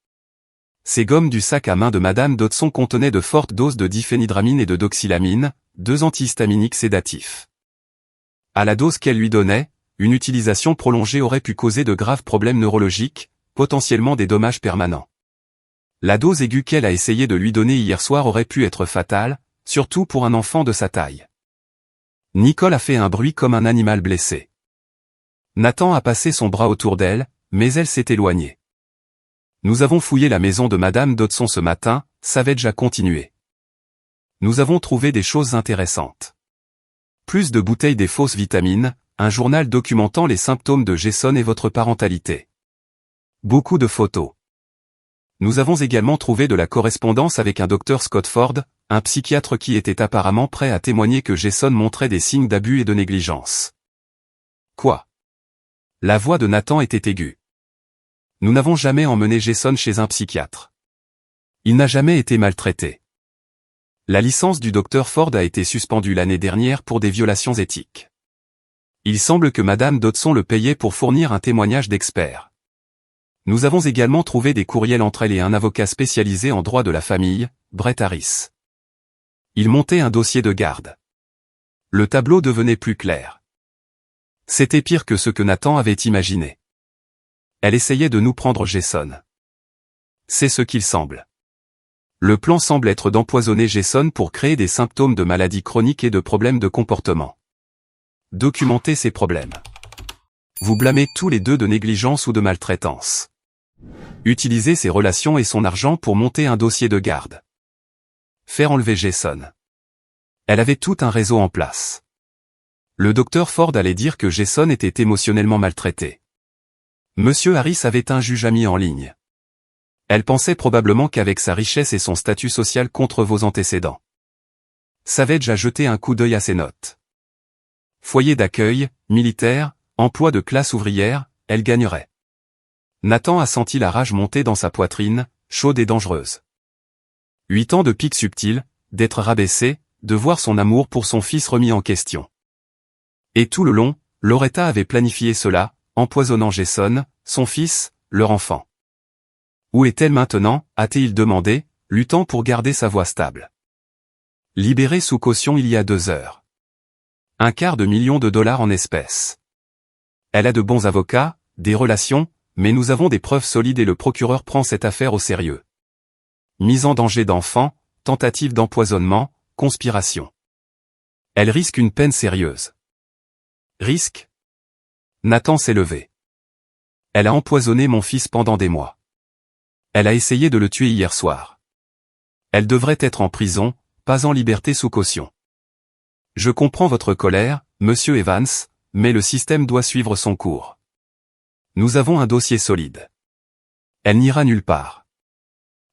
Ces gommes du sac à main de Madame Dodson contenaient de fortes doses de diphénhydramine et de doxylamine, 2 antihistaminiques sédatifs. À la dose qu'elle lui donnait, une utilisation prolongée aurait pu causer de graves problèmes neurologiques, potentiellement des dommages permanents. La dose aiguë qu'elle a essayé de lui donner hier soir aurait pu être fatale, surtout pour un enfant de sa taille. Nicole a fait un bruit comme un animal blessé. Nathan a passé son bras autour d'elle, mais elle s'est éloignée. Nous avons fouillé la maison de Madame Dodson ce matin, Savage a continué. Nous avons trouvé des choses intéressantes. Plus de bouteilles des fausses vitamines, un journal documentant les symptômes de Jason et votre parentalité. Beaucoup de photos. Nous avons également trouvé de la correspondance avec un docteur Scott Ford, un psychiatre qui était apparemment prêt à témoigner que Jason montrait des signes d'abus et de négligence. Quoi? La voix de Nathan était aiguë. Nous n'avons jamais emmené Jason chez un psychiatre. Il n'a jamais été maltraité. La licence du docteur Ford a été suspendue l'année dernière pour des violations éthiques. Il semble que Madame Dodson le payait pour fournir un témoignage d'expert. Nous avons également trouvé des courriels entre elle et un avocat spécialisé en droit de la famille, Brett Harris. Il montait un dossier de garde. Le tableau devenait plus clair. C'était pire que ce que Nathan avait imaginé. Elle essayait de nous prendre Jason. C'est ce qu'il semble. Le plan semble être d'empoisonner Jason pour créer des symptômes de maladies chroniques et de problèmes de comportement. Documentez ces problèmes. Vous blâmez tous les deux de négligence ou de maltraitance. Utilisez ses relations et son argent pour monter un dossier de garde. Faire enlever Jason. Elle avait tout un réseau en place. Le docteur Ford allait dire que Jason était émotionnellement maltraité. Monsieur Harris avait un juge ami en ligne. Elle pensait probablement qu'avec sa richesse et son statut social contre vos antécédents. Savage a jeté un coup d'œil à ses notes. Foyer d'accueil, militaire, emploi de classe ouvrière, elle gagnerait. Nathan a senti la rage monter dans sa poitrine, chaude et dangereuse. 8 ans de pique subtile, d'être rabaissé, de voir son amour pour son fils remis en question. Et tout le long, Loretta avait planifié cela, empoisonnant Jason, son fils, leur enfant. Où est-elle maintenant, a-t-il demandé, luttant pour garder sa voix stable. Libérée sous caution il y a 2 heures. $250 000 en espèces. Elle a de bons avocats, des relations, mais nous avons des preuves solides et le procureur prend cette affaire au sérieux. Mise en danger d'enfant, tentative d'empoisonnement, conspiration. Elle risque une peine sérieuse. Risque? Nathan s'est levé. Elle a empoisonné mon fils pendant des mois. Elle a essayé de le tuer hier soir. Elle devrait être en prison, pas en liberté sous caution. Je comprends votre colère, monsieur Evans, mais le système doit suivre son cours. Nous avons un dossier solide. Elle n'ira nulle part.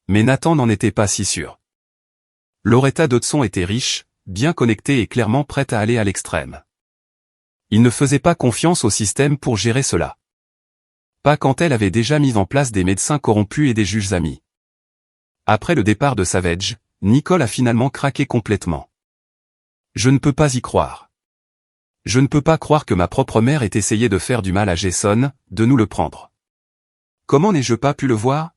Mais Nathan n'en était pas si sûr. Loretta Dodson était riche, bien connectée et clairement prête à aller à l'extrême. Il ne faisait pas confiance au système pour gérer cela. Pas quand elle avait déjà mis en place des médecins corrompus et des juges amis. Après le départ de Savage, Nicole a finalement craqué complètement. Je ne peux pas y croire. Je ne peux pas croire que ma propre mère ait essayé de faire du mal à Jason, de nous le prendre. Comment n'ai-je pas pu le voir?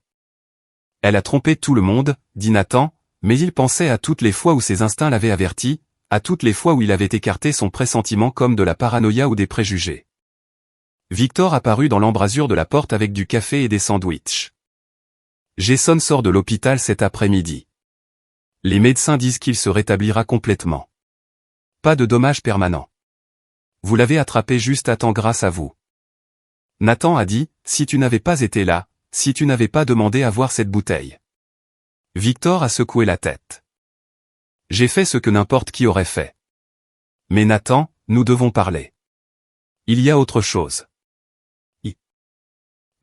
Elle a trompé tout le monde, dit Nathan, mais il pensait à toutes les fois où ses instincts l'avaient averti, à toutes les fois où il avait écarté son pressentiment comme de la paranoïa ou des préjugés. Victor apparut dans l'embrasure de la porte avec du café et des sandwichs. Jason sort de l'hôpital cet après-midi. Les médecins disent qu'il se rétablira complètement. Pas de dommages permanents. Vous l'avez attrapé juste à temps grâce à vous. Nathan a dit, si tu n'avais pas été là, si tu n'avais pas demandé à voir cette bouteille. Victor a secoué la tête. J'ai fait ce que n'importe qui aurait fait. Mais Nathan, nous devons parler. Il y a autre chose.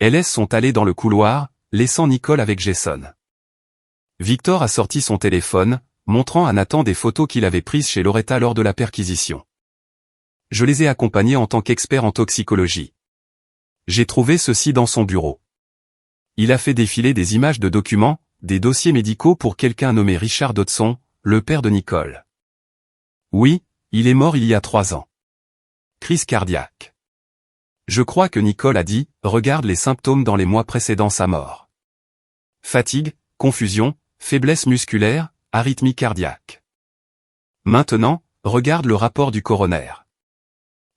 Les sont allés dans le couloir, laissant Nicole avec Jason. Victor a sorti son téléphone, montrant à Nathan des photos qu'il avait prises chez Loretta lors de la perquisition. Je les ai accompagnés en tant qu'expert en toxicologie. J'ai trouvé ceci dans son bureau. Il a fait défiler des images de documents, des dossiers médicaux pour quelqu'un nommé Richard Dodson, le père de Nicole. Oui, il est mort il y a 3 ans. Crise cardiaque. Je crois que Nicole a dit, regarde les symptômes dans les mois précédant sa mort. Fatigue, confusion, faiblesse musculaire, arythmie cardiaque. Maintenant, regarde le rapport du coroner.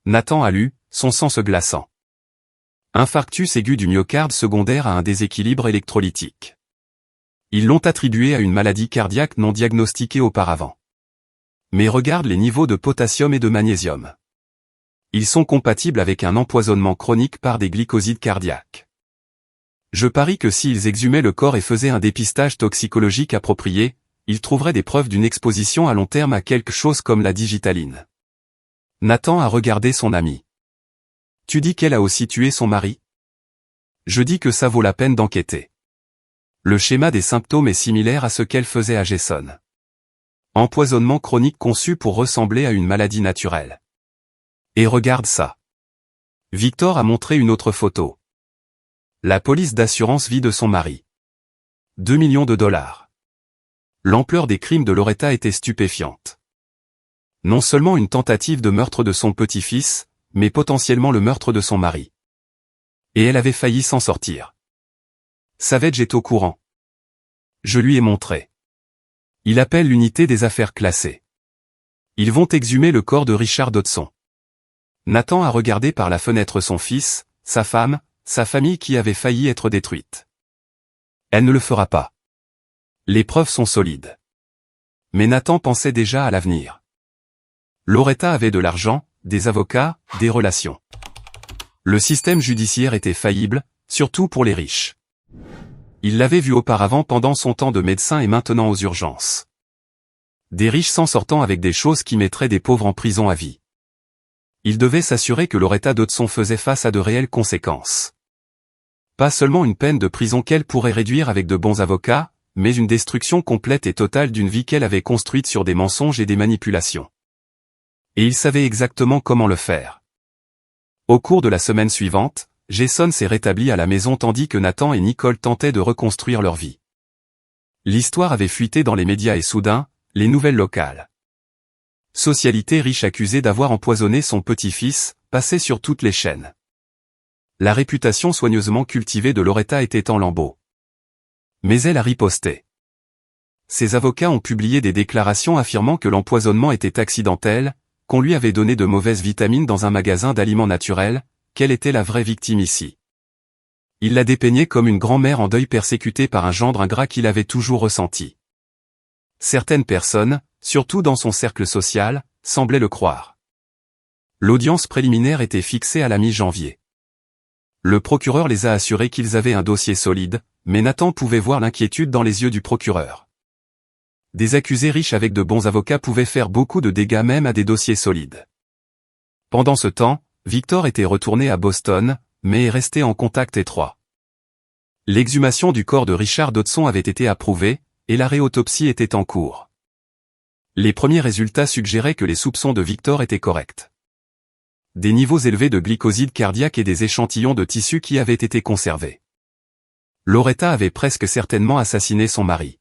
Nathan a lu, son sang se glaçant. Infarctus aigu du myocarde secondaire à un déséquilibre électrolytique. Ils l'ont attribué à une maladie cardiaque non diagnostiquée auparavant. Mais regarde les niveaux de potassium et de magnésium. Ils sont compatibles avec un empoisonnement chronique par des glycosides cardiaques. Je parie que s'ils exhumaient le corps et faisaient un dépistage toxicologique approprié, ils trouveraient des preuves d'une exposition à long terme à quelque chose comme la digitaline. Nathan a regardé son ami. Tu dis qu'elle a aussi tué son mari? Je dis que ça vaut la peine d'enquêter. Le schéma des symptômes est similaire à ce qu'elle faisait à Jason. Empoisonnement chronique conçu pour ressembler à une maladie naturelle. Et regarde ça. Victor a montré une autre photo. La police d'assurance vie de son mari. 2 millions de dollars. L'ampleur des crimes de Loretta était stupéfiante. Non seulement une tentative de meurtre de son petit-fils, mais potentiellement le meurtre de son mari. Et elle avait failli s'en sortir. Savage est au courant. Je lui ai montré. Il appelle l'unité des affaires classées. Ils vont exhumer le corps de Richard Dodson. Nathan a regardé par la fenêtre son fils, sa femme, sa famille qui avait failli être détruite. Elle ne le fera pas. Les preuves sont solides. Mais Nathan pensait déjà à l'avenir. Loretta avait de l'argent, des avocats, des relations. Le système judiciaire était faillible, surtout pour les riches. Il l'avait vu auparavant pendant son temps de médecin et maintenant aux urgences. Des riches s'en sortant avec des choses qui mettraient des pauvres en prison à vie. Il devait s'assurer que Loretta Dodson faisait face à de réelles conséquences. Pas seulement une peine de prison qu'elle pourrait réduire avec de bons avocats, mais une destruction complète et totale d'une vie qu'elle avait construite sur des mensonges et des manipulations. Et il savait exactement comment le faire. Au cours de la semaine suivante, Jason s'est rétabli à la maison tandis que Nathan et Nicole tentaient de reconstruire leur vie. L'histoire avait fuité dans les médias et soudain, les nouvelles locales. Socialité riche accusée d'avoir empoisonné son petit-fils, passait sur toutes les chaînes. La réputation soigneusement cultivée de Loretta était en lambeaux. Mais elle a riposté. Ses avocats ont publié des déclarations affirmant que l'empoisonnement était accidentel, qu'on lui avait donné de mauvaises vitamines dans un magasin d'aliments naturels, qu'elle était la vraie victime ici. Il la dépeignait comme une grand-mère en deuil persécutée par un gendre ingrat qu'il avait toujours ressenti. Certaines personnes, surtout dans son cercle social, semblaient le croire. L'audience préliminaire était fixée à la mi-janvier. Le procureur les a assurés qu'ils avaient un dossier solide, mais Nathan pouvait voir l'inquiétude dans les yeux du procureur. Des accusés riches avec de bons avocats pouvaient faire beaucoup de dégâts même à des dossiers solides. Pendant ce temps, Victor était retourné à Boston, mais est resté en contact étroit. L'exhumation du corps de Richard Dodson avait été approuvée, et la réautopsie était en cours. Les premiers résultats suggéraient que les soupçons de Victor étaient corrects. Des niveaux élevés de glycoside cardiaque et des échantillons de tissu qui avaient été conservés. Loretta avait presque certainement assassiné son mari.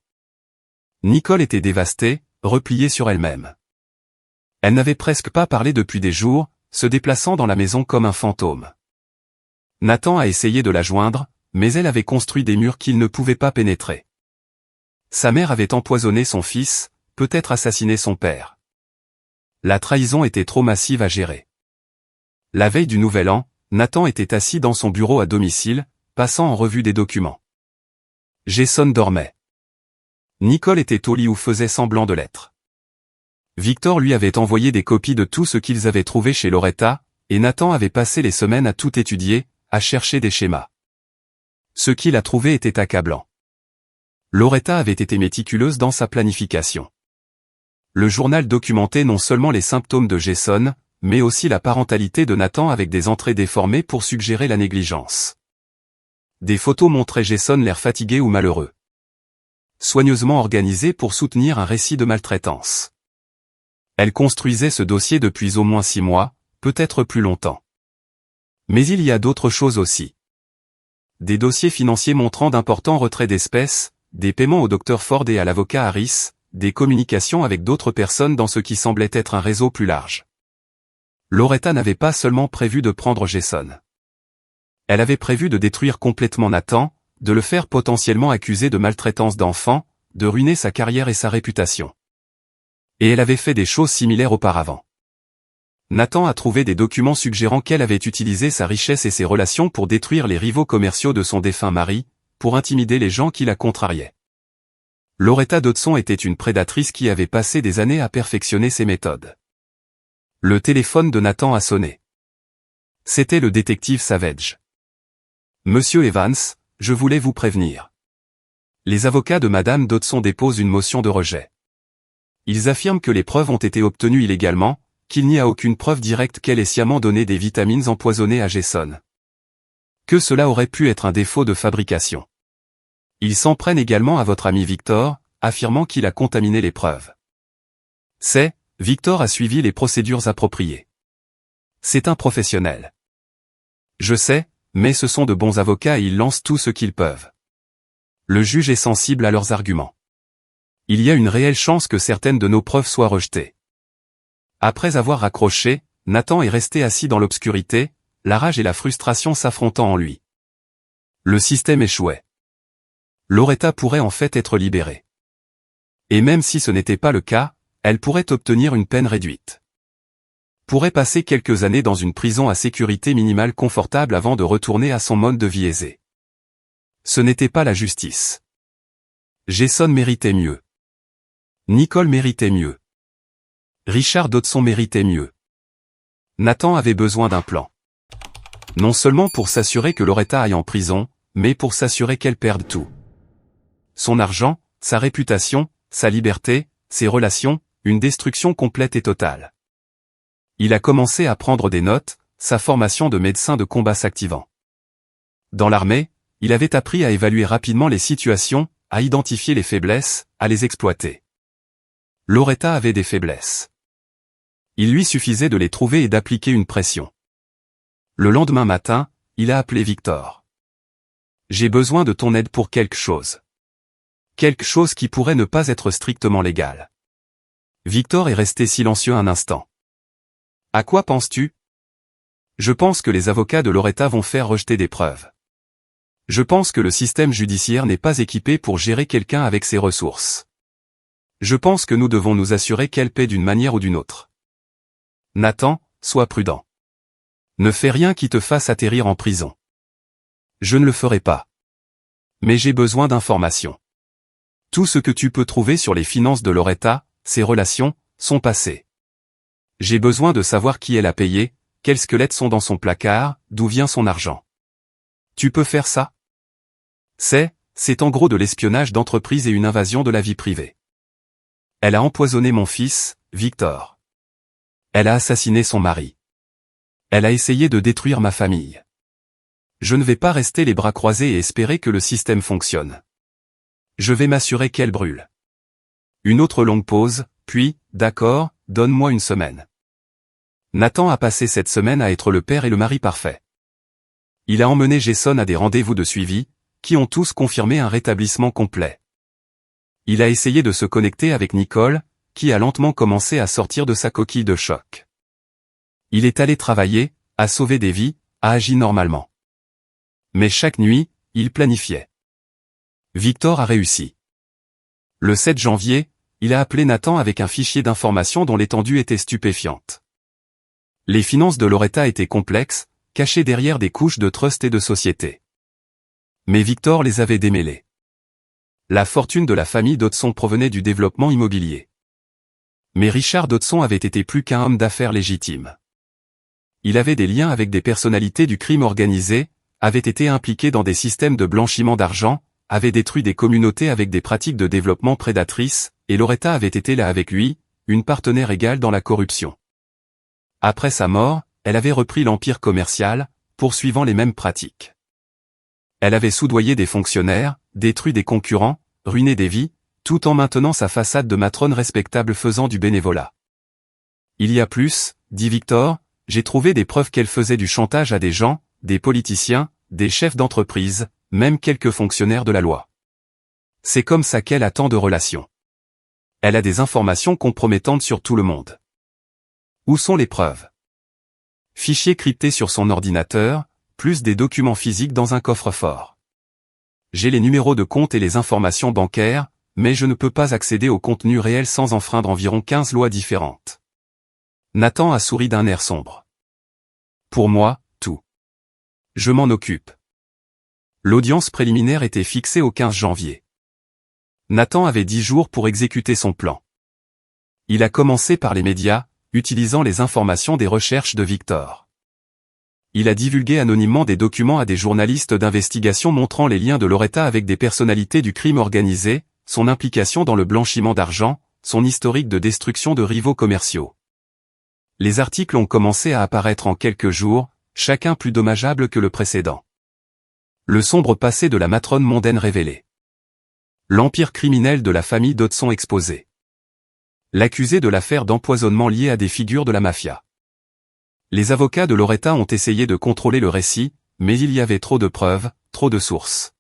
Nicole était dévastée, repliée sur elle-même. Elle n'avait presque pas parlé depuis des jours, se déplaçant dans la maison comme un fantôme. Nathan a essayé de la joindre, mais elle avait construit des murs qu'il ne pouvait pas pénétrer. Sa mère avait empoisonné son fils, peut-être assassiné son père. La trahison était trop massive à gérer. La veille du Nouvel An, Nathan était assis dans son bureau à domicile, passant en revue des documents. Jason dormait. Nicole était au lit ou faisait semblant de l'être. Victor lui avait envoyé des copies de tout ce qu'ils avaient trouvé chez Loretta, et Nathan avait passé les semaines à tout étudier, à chercher des schémas. Ce qu'il a trouvé était accablant. Loretta avait été méticuleuse dans sa planification. Le journal documentait non seulement les symptômes de Jason, mais aussi la parentalité de Nathan avec des entrées déformées pour suggérer la négligence. Des photos montraient Jason l'air fatigué ou malheureux. Soigneusement organisé pour soutenir un récit de maltraitance. Elle construisait ce dossier depuis au moins 6 mois, peut-être plus longtemps. Mais il y a d'autres choses aussi. Des dossiers financiers montrant d'importants retraits d'espèces, des paiements au Dr Ford et à l'avocat Harris, des communications avec d'autres personnes dans ce qui semblait être un réseau plus large. Loretta n'avait pas seulement prévu de prendre Jason. Elle avait prévu de détruire complètement Nathan, de le faire potentiellement accuser de maltraitance d'enfants, de ruiner sa carrière et sa réputation. Et elle avait fait des choses similaires auparavant. Nathan a trouvé des documents suggérant qu'elle avait utilisé sa richesse et ses relations pour détruire les rivaux commerciaux de son défunt mari, pour intimider les gens qui la contrariaient. Loretta Dodson était une prédatrice qui avait passé des années à perfectionner ses méthodes. Le téléphone de Nathan a sonné. C'était le détective Savage. Monsieur Evans, je voulais vous prévenir. Les avocats de Madame Dodson déposent une motion de rejet. Ils affirment que les preuves ont été obtenues illégalement, qu'il n'y a aucune preuve directe qu'elle ait sciemment donné des vitamines empoisonnées à Jason. Que cela aurait pu être un défaut de fabrication. Ils s'en prennent également à votre ami Victor, affirmant qu'il a contaminé les preuves. Victor a suivi les procédures appropriées. C'est un professionnel. Je sais, mais ce sont de bons avocats et ils lancent tout ce qu'ils peuvent. Le juge est sensible à leurs arguments. Il y a une réelle chance que certaines de nos preuves soient rejetées. Après avoir raccroché, Nathan est resté assis dans l'obscurité, la rage et la frustration s'affrontant en lui. Le système échouait. Loretta pourrait en fait être libérée. Et même si ce n'était pas le cas, elle pourrait obtenir une peine réduite. Pourrait passer quelques années dans une prison à sécurité minimale confortable avant de retourner à son mode de vie aisé. Ce n'était pas la justice. Jason méritait mieux. Nicole méritait mieux. Richard Dodson méritait mieux. Nathan avait besoin d'un plan. Non seulement pour s'assurer que Loretta aille en prison, mais pour s'assurer qu'elle perde tout. Son argent, sa réputation, sa liberté, ses relations, une destruction complète et totale. Il a commencé à prendre des notes, sa formation de médecin de combat s'activant. Dans l'armée, il avait appris à évaluer rapidement les situations, à identifier les faiblesses, à les exploiter. Loretta avait des faiblesses. Il lui suffisait de les trouver et d'appliquer une pression. Le lendemain matin, il a appelé Victor. « J'ai besoin de ton aide pour quelque chose. Quelque chose qui pourrait ne pas être strictement légal. » Victor est resté silencieux un instant. « À quoi penses-tu ? » ?»« Je pense que les avocats de Loretta vont faire rejeter des preuves. Je pense que le système judiciaire n'est pas équipé pour gérer quelqu'un avec ses ressources. Je pense que nous devons nous assurer qu'elle paie d'une manière ou d'une autre. Nathan, sois prudent. Ne fais rien qui te fasse atterrir en prison. Je ne le ferai pas. Mais j'ai besoin d'informations. Tout ce que tu peux trouver sur les finances de Loretta, ses relations, son passé. J'ai besoin de savoir qui elle a payé, quels squelettes sont dans son placard, d'où vient son argent. Tu peux faire ça ? C'est en gros de l'espionnage d'entreprise et une invasion de la vie privée. Elle a empoisonné mon fils, Victor. Elle a assassiné son mari. Elle a essayé de détruire ma famille. Je ne vais pas rester les bras croisés et espérer que le système fonctionne. Je vais m'assurer qu'elle brûle. Une autre longue pause, puis, d'accord, donne-moi une semaine. Nathan a passé cette semaine à être le père et le mari parfait. Il a emmené Jason à des rendez-vous de suivi, qui ont tous confirmé un rétablissement complet. Il a essayé de se connecter avec Nicole, qui a lentement commencé à sortir de sa coquille de choc. Il est allé travailler, a sauvé des vies, a agi normalement. Mais chaque nuit, il planifiait. Victor a réussi. Le 7 janvier, il a appelé Nathan avec un fichier d'informations dont l'étendue était stupéfiante. Les finances de Loretta étaient complexes, cachées derrière des couches de trust et de société. Mais Victor les avait démêlées. La fortune de la famille Dodson provenait du développement immobilier. Mais Richard Dodson avait été plus qu'un homme d'affaires légitime. Il avait des liens avec des personnalités du crime organisé, avait été impliqué dans des systèmes de blanchiment d'argent, avait détruit des communautés avec des pratiques de développement prédatrices, et Loretta avait été là avec lui, une partenaire égale dans la corruption. Après sa mort, elle avait repris l'empire commercial, poursuivant les mêmes pratiques. Elle avait soudoyé des fonctionnaires, détruit des concurrents, ruiné des vies, tout en maintenant sa façade de matrone respectable faisant du bénévolat. Il y a plus, dit Victor, j'ai trouvé des preuves qu'elle faisait du chantage à des gens, des politiciens, des chefs d'entreprise, même quelques fonctionnaires de la loi. C'est comme ça qu'elle a tant de relations. Elle a des informations compromettantes sur tout le monde. Où sont les preuves ? Fichiers cryptés sur son ordinateur, plus des documents physiques dans un coffre-fort. J'ai les numéros de compte et les informations bancaires, mais je ne peux pas accéder au contenu réel sans enfreindre environ 15 lois différentes. Nathan a souri d'un air sombre. Pour moi, tout. Je m'en occupe. L'audience préliminaire était fixée au 15 janvier. Nathan avait 10 jours pour exécuter son plan. Il a commencé par les médias, utilisant les informations des recherches de Victor. Il a divulgué anonymement des documents à des journalistes d'investigation montrant les liens de Loretta avec des personnalités du crime organisé, son implication dans le blanchiment d'argent, son historique de destruction de rivaux commerciaux. Les articles ont commencé à apparaître en quelques jours, chacun plus dommageable que le précédent. Le sombre passé de la matrone mondaine révélé. L'empire criminel de la famille Dodson exposé. L'accusé de l'affaire d'empoisonnement liée à des figures de la mafia. Les avocats de Loretta ont essayé de contrôler le récit, mais il y avait trop de preuves, trop de sources.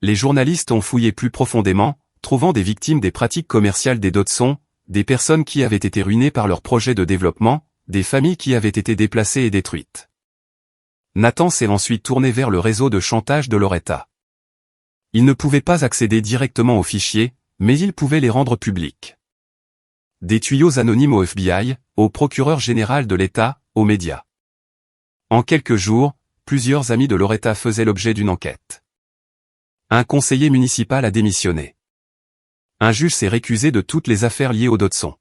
Les journalistes ont fouillé plus profondément, trouvant des victimes des pratiques commerciales des Dodson, des personnes qui avaient été ruinées par leurs projets de développement, des familles qui avaient été déplacées et détruites. Nathan s'est ensuite tourné vers le réseau de chantage de Loretta. Il ne pouvait pas accéder directement aux fichiers, mais il pouvait les rendre publics. Des tuyaux anonymes au FBI, au procureur général de l'État, aux médias. En quelques jours, plusieurs amis de Loretta faisaient l'objet d'une enquête. Un conseiller municipal a démissionné. Un juge s'est récusé de toutes les affaires liées aux Dodson.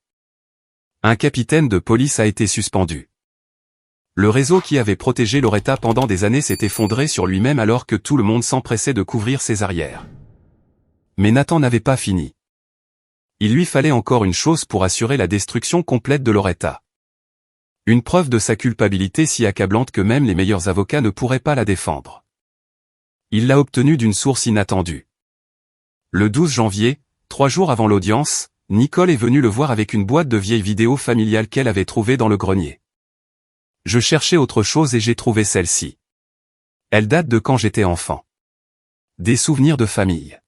Un capitaine de police a été suspendu. Le réseau qui avait protégé Loretta pendant des années s'est effondré sur lui-même alors que tout le monde s'empressait de couvrir ses arrières. Mais Nathan n'avait pas fini. Il lui fallait encore une chose pour assurer la destruction complète de Loretta. Une preuve de sa culpabilité si accablante que même les meilleurs avocats ne pourraient pas la défendre. Il l'a obtenue d'une source inattendue. Le 12 janvier, 3 jours avant l'audience, Nicole est venue le voir avec une boîte de vieilles vidéos familiales qu'elle avait trouvée dans le grenier. Je cherchais autre chose et j'ai trouvé celle-ci. Elle date de quand j'étais enfant. Des souvenirs de famille.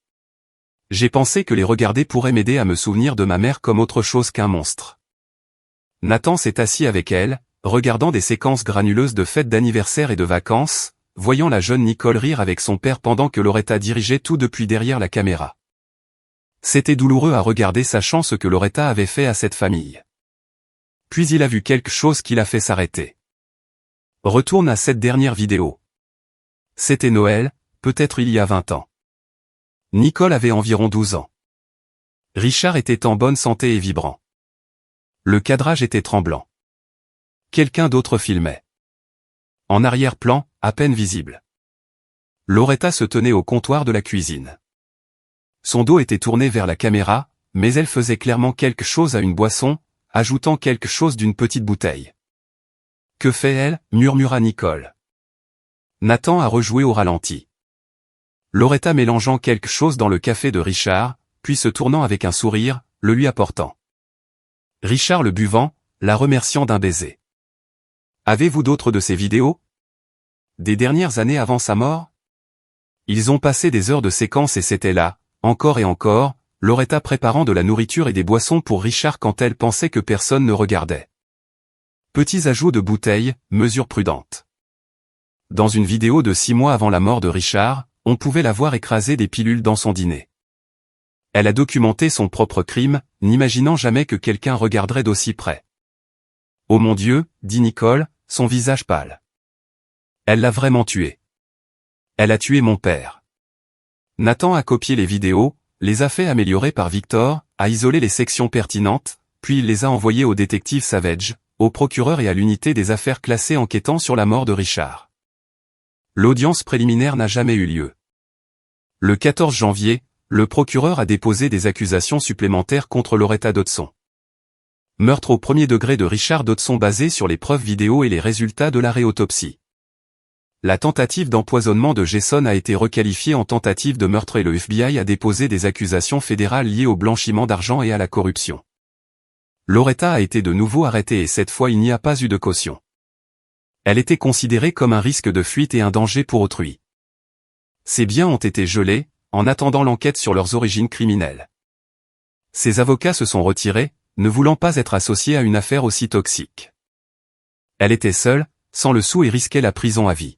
J'ai pensé que les regarder pourrait m'aider à me souvenir de ma mère comme autre chose qu'un monstre. Nathan s'est assis avec elle, regardant des séquences granuleuses de fêtes d'anniversaire et de vacances, voyant la jeune Nicole rire avec son père pendant que Loretta dirigeait tout depuis derrière la caméra. C'était douloureux à regarder sachant ce que Loretta avait fait à cette famille. Puis il a vu quelque chose qui l'a fait s'arrêter. Retourne à cette dernière vidéo. C'était Noël, peut-être il y a 20 ans. Nicole avait environ 12 ans. Richard était en bonne santé et vibrant. Le cadrage était tremblant. Quelqu'un d'autre filmait. En arrière-plan, à peine visible. Loretta se tenait au comptoir de la cuisine. Son dos était tourné vers la caméra, mais elle faisait clairement quelque chose à une boisson, ajoutant quelque chose d'une petite bouteille. « Que fait-elle » murmura Nicole. Nathan a rejoué au ralenti. Loretta mélangeant quelque chose dans le café de Richard, puis se tournant avec un sourire, le lui apportant. Richard le buvant, la remerciant d'un baiser. « Avez-vous d'autres de ces vidéos ? Des dernières années avant sa mort ? » Ils ont passé des heures de séquence et c'était là, encore et encore, Loretta préparant de la nourriture et des boissons pour Richard quand elle pensait que personne ne regardait. Petits ajouts de bouteilles, mesure prudente. Dans une vidéo de 6 mois avant la mort de Richard, on pouvait la voir écraser des pilules dans son dîner. Elle a documenté son propre crime, n'imaginant jamais que quelqu'un regarderait d'aussi près. « Oh mon Dieu » dit Nicole, son visage pâle. Elle l'a vraiment tué. Elle a tué mon père. Nathan a copié les vidéos, les a fait améliorer par Victor, a isolé les sections pertinentes, puis il les a envoyées au détective Savage, au procureur et à l'unité des affaires classées enquêtant sur la mort de Richard. L'audience préliminaire n'a jamais eu lieu. Le 14 janvier, le procureur a déposé des accusations supplémentaires contre Loretta Dodson. Meurtre au premier degré de Richard Dodson basé sur les preuves vidéo et les résultats de la réautopsie. La tentative d'empoisonnement de Jason a été requalifiée en tentative de meurtre et le FBI a déposé des accusations fédérales liées au blanchiment d'argent et à la corruption. Loretta a été de nouveau arrêtée et cette fois il n'y a pas eu de caution. Elle était considérée comme un risque de fuite et un danger pour autrui. Ses biens ont été gelés, en attendant l'enquête sur leurs origines criminelles. Ses avocats se sont retirés, ne voulant pas être associés à une affaire aussi toxique. Elle était seule, sans le sou et risquait la prison à vie.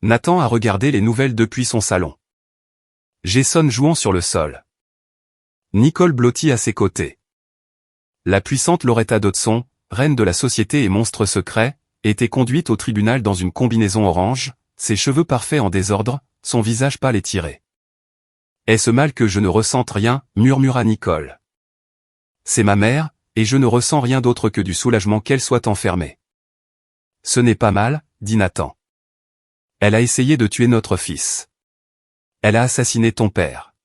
Nathan a regardé les nouvelles depuis son salon. Jason jouant sur le sol. Nicole blottie à ses côtés. La puissante Loretta Dodson, reine de la société et monstre secret, était conduite au tribunal dans une combinaison orange, ses cheveux parfaits en désordre, son visage pâle et tiré. « Est-ce mal que je ne ressente rien » murmura Nicole. « C'est ma mère, et je ne ressens rien d'autre que du soulagement qu'elle soit enfermée. »« Ce n'est pas mal, » dit Nathan. « Elle a essayé de tuer notre fils. Elle a assassiné ton père.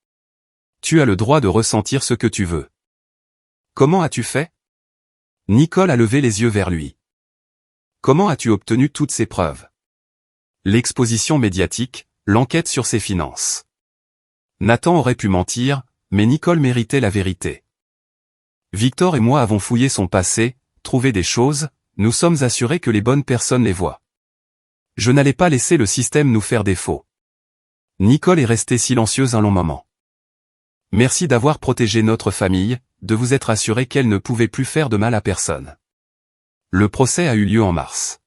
Tu as le droit de ressentir ce que tu veux. » Comment as-tu fait ? Nicole a levé les yeux vers lui. Comment as-tu obtenu toutes ces preuves ? L'exposition médiatique, l'enquête sur ses finances. Nathan aurait pu mentir, mais Nicole méritait la vérité. Victor et moi avons fouillé son passé, trouvé des choses, nous sommes assurés que les bonnes personnes les voient. Je n'allais pas laisser le système nous faire défaut. Nicole est restée silencieuse un long moment. Merci d'avoir protégé notre famille, de vous être assuré qu'elle ne pouvait plus faire de mal à personne. Le procès a eu lieu en mars.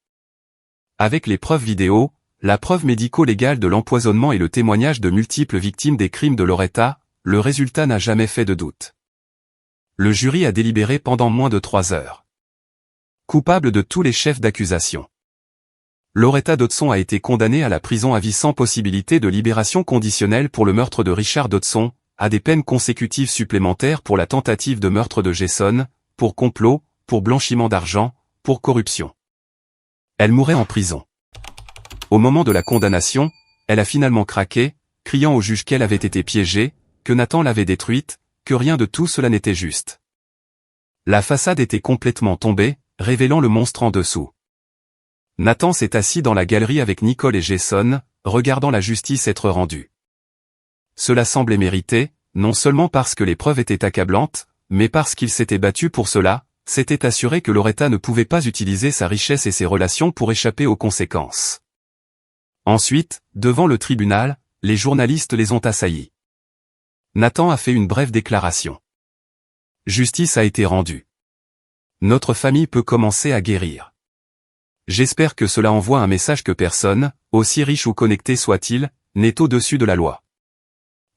Avec les preuves vidéo, la preuve médico-légale de l'empoisonnement et le témoignage de multiples victimes des crimes de Loretta, le résultat n'a jamais fait de doute. Le jury a délibéré pendant moins de 3 heures. Coupable de tous les chefs d'accusation. Loretta Dodson a été condamnée à la prison à vie sans possibilité de libération conditionnelle pour le meurtre de Richard Dodson, à des peines consécutives supplémentaires pour la tentative de meurtre de Jason, pour complot, pour blanchiment d'argent, pour corruption. Elle mourrait en prison. Au moment de la condamnation, elle a finalement craqué, criant au juge qu'elle avait été piégée, que Nathan l'avait détruite, que rien de tout cela n'était juste. La façade était complètement tombée, révélant le monstre en dessous. Nathan s'est assis dans la galerie avec Nicole et Jason, regardant la justice être rendue. Cela semblait mérité, non seulement parce que les preuves étaient accablantes, mais parce qu'il s'était battu pour cela, s'était assuré que Loretta ne pouvait pas utiliser sa richesse et ses relations pour échapper aux conséquences. Ensuite, devant le tribunal, les journalistes les ont assaillis. Nathan a fait une brève déclaration. Justice a été rendue. Notre famille peut commencer à guérir. J'espère que cela envoie un message que personne, aussi riche ou connecté soit-il, n'est au-dessus de la loi.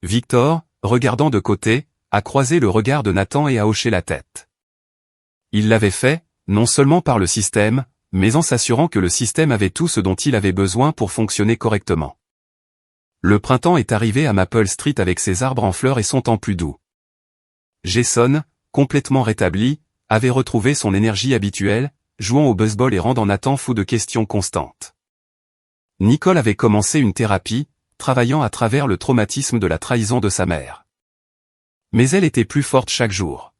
Victor, regardant de côté, a croisé le regard de Nathan et a hoché la tête. Il l'avait fait, non seulement par le système, mais en s'assurant que le système avait tout ce dont il avait besoin pour fonctionner correctement. Le printemps est arrivé à Maple Street avec ses arbres en fleurs et son temps plus doux. Jason, complètement rétabli, avait retrouvé son énergie habituelle, jouant au baseball et rendant Nathan fou de questions constantes. Nicole avait commencé une thérapie, travaillant à travers le traumatisme de la trahison de sa mère. Mais elle était plus forte chaque jour.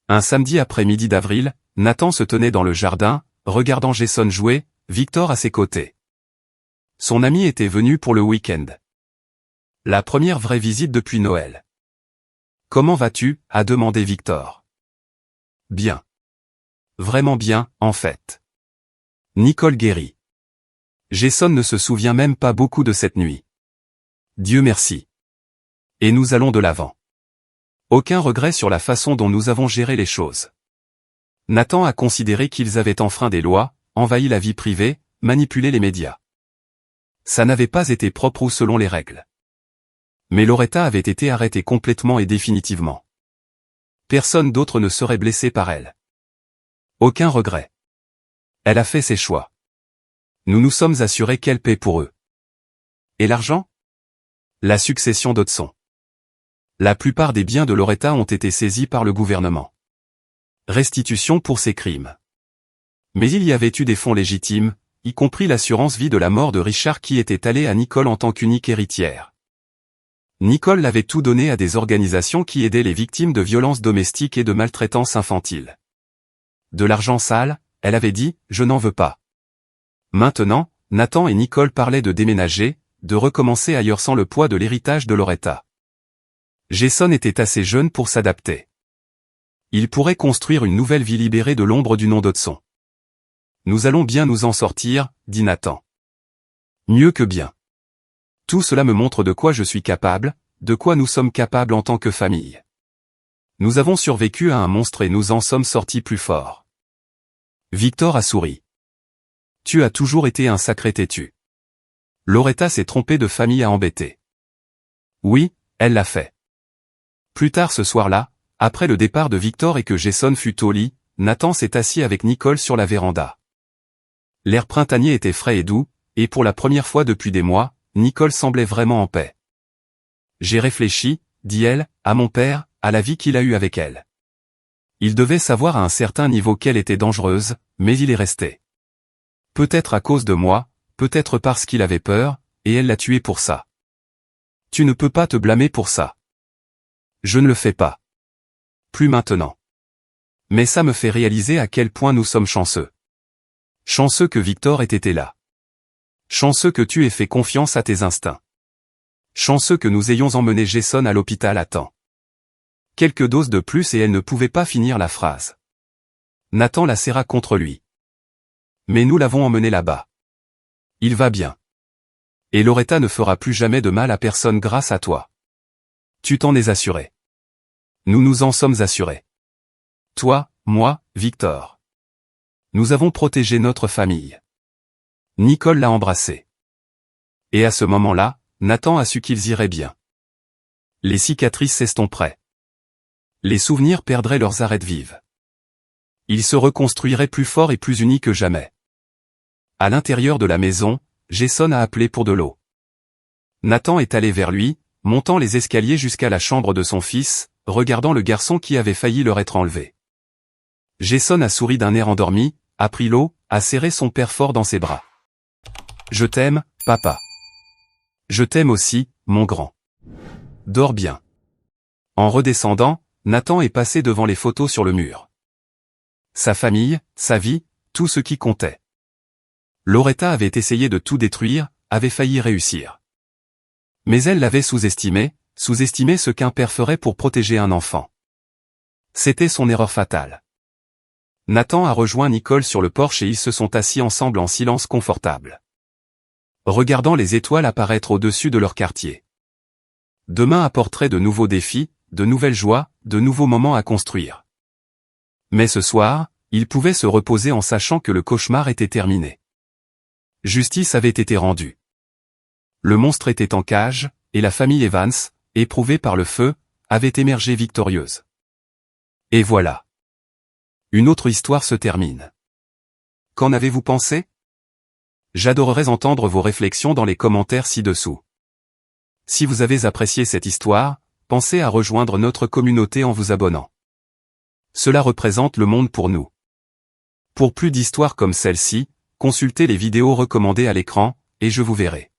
Un samedi après-midi d'avril, Nathan se tenait dans le jardin, regardant Jason jouer, Victor à ses côtés. Son ami était venu pour le week-end. La première vraie visite depuis Noël. « Comment vas-tu » a demandé Victor. « Bien. Vraiment bien, en fait. » Nicole guérit. Jason ne se souvient même pas beaucoup de cette nuit. Dieu merci. Et nous allons de l'avant. Aucun regret sur la façon dont nous avons géré les choses. Nathan a considéré qu'ils avaient enfreint des lois, envahi la vie privée, manipulé les médias. Ça n'avait pas été propre ou selon les règles. Mais Loretta avait été arrêtée complètement et définitivement. Personne d'autre ne serait blessé par elle. Aucun regret. Elle a fait ses choix. Nous nous sommes assurés qu'elle paie pour eux. Et l'argent ? La succession d'Hudson. La plupart des biens de Loretta ont été saisis par le gouvernement. Restitution pour ses crimes. Mais il y avait eu des fonds légitimes, y compris l'assurance vie de la mort de Richard qui était allée à Nicole en tant qu'unique héritière. Nicole avait tout donné à des organisations qui aidaient les victimes de violences domestiques et de maltraitance infantile. De l'argent sale, elle avait dit, je n'en veux pas. Maintenant, Nathan et Nicole parlaient de déménager, de recommencer ailleurs sans le poids de l'héritage de Loretta. Jason était assez jeune pour s'adapter. Il pourrait construire une nouvelle vie libérée de l'ombre du nom d'Hudson. Nous allons bien nous en sortir, dit Nathan. Mieux que bien. Tout cela me montre de quoi je suis capable, de quoi nous sommes capables en tant que famille. Nous avons survécu à un monstre et nous en sommes sortis plus forts. Victor a souri. Tu as toujours été un sacré têtu. Loretta s'est trompée de famille à embêter. Oui, elle l'a fait. Plus tard ce soir-là, après le départ de Victor et que Jason fut au lit, Nathan s'est assis avec Nicole sur la véranda. L'air printanier était frais et doux, et pour la première fois depuis des mois, Nicole semblait vraiment en paix. J'ai réfléchi, dit-elle, à mon père, à la vie qu'il a eue avec elle. Il devait savoir à un certain niveau qu'elle était dangereuse, mais il est resté. Peut-être à cause de moi, peut-être parce qu'il avait peur, et elle l'a tué pour ça. Tu ne peux pas te blâmer pour ça. Je ne le fais pas. Plus maintenant. Mais ça me fait réaliser à quel point nous sommes chanceux. Chanceux que Victor ait été là. Chanceux que tu aies fait confiance à tes instincts. Chanceux que nous ayons emmené Jason à l'hôpital à temps. Quelques doses de plus et elle ne pouvait pas finir la phrase. Nathan la serra contre lui. Mais nous l'avons emmené là-bas. Il va bien. Et Loretta ne fera plus jamais de mal à personne grâce à toi. Tu t'en es assuré. Nous nous en sommes assurés. Toi, moi, Victor. Nous avons protégé notre famille. Nicole l'a embrassé. Et à ce moment-là, Nathan a su qu'ils iraient bien. Les cicatrices s'estomperaient. Les souvenirs perdraient leurs arêtes vives. Ils se reconstruiraient plus forts et plus unis que jamais. À l'intérieur de la maison, Jason a appelé pour de l'eau. Nathan est allé vers lui, montant les escaliers jusqu'à la chambre de son fils, regardant le garçon qui avait failli leur être enlevé. Jason a souri d'un air endormi, a pris l'eau, a serré son père fort dans ses bras. « Je t'aime, papa. Je t'aime aussi, mon grand. Dors bien. » En redescendant, Nathan est passé devant les photos sur le mur. Sa famille, sa vie, tout ce qui comptait. Loretta avait essayé de tout détruire, avait failli réussir. Mais elle l'avait sous-estimé ce qu'un père ferait pour protéger un enfant. C'était son erreur fatale. Nathan a rejoint Nicole sur le porche et ils se sont assis ensemble en silence confortable, regardant les étoiles apparaître au-dessus de leur quartier. Demain apporterait de nouveaux défis, de nouvelles joies, de nouveaux moments à construire. Mais ce soir, ils pouvaient se reposer en sachant que le cauchemar était terminé. Justice avait été rendue. Le monstre était en cage, et la famille Evans, éprouvée par le feu, avait émergé victorieuse. Et voilà. Une autre histoire se termine. Qu'en avez-vous pensé? J'adorerais entendre vos réflexions dans les commentaires ci-dessous. Si vous avez apprécié cette histoire, pensez à rejoindre notre communauté en vous abonnant. Cela représente le monde pour nous. Pour plus d'histoires comme celle-ci, consultez les vidéos recommandées à l'écran, et je vous verrai.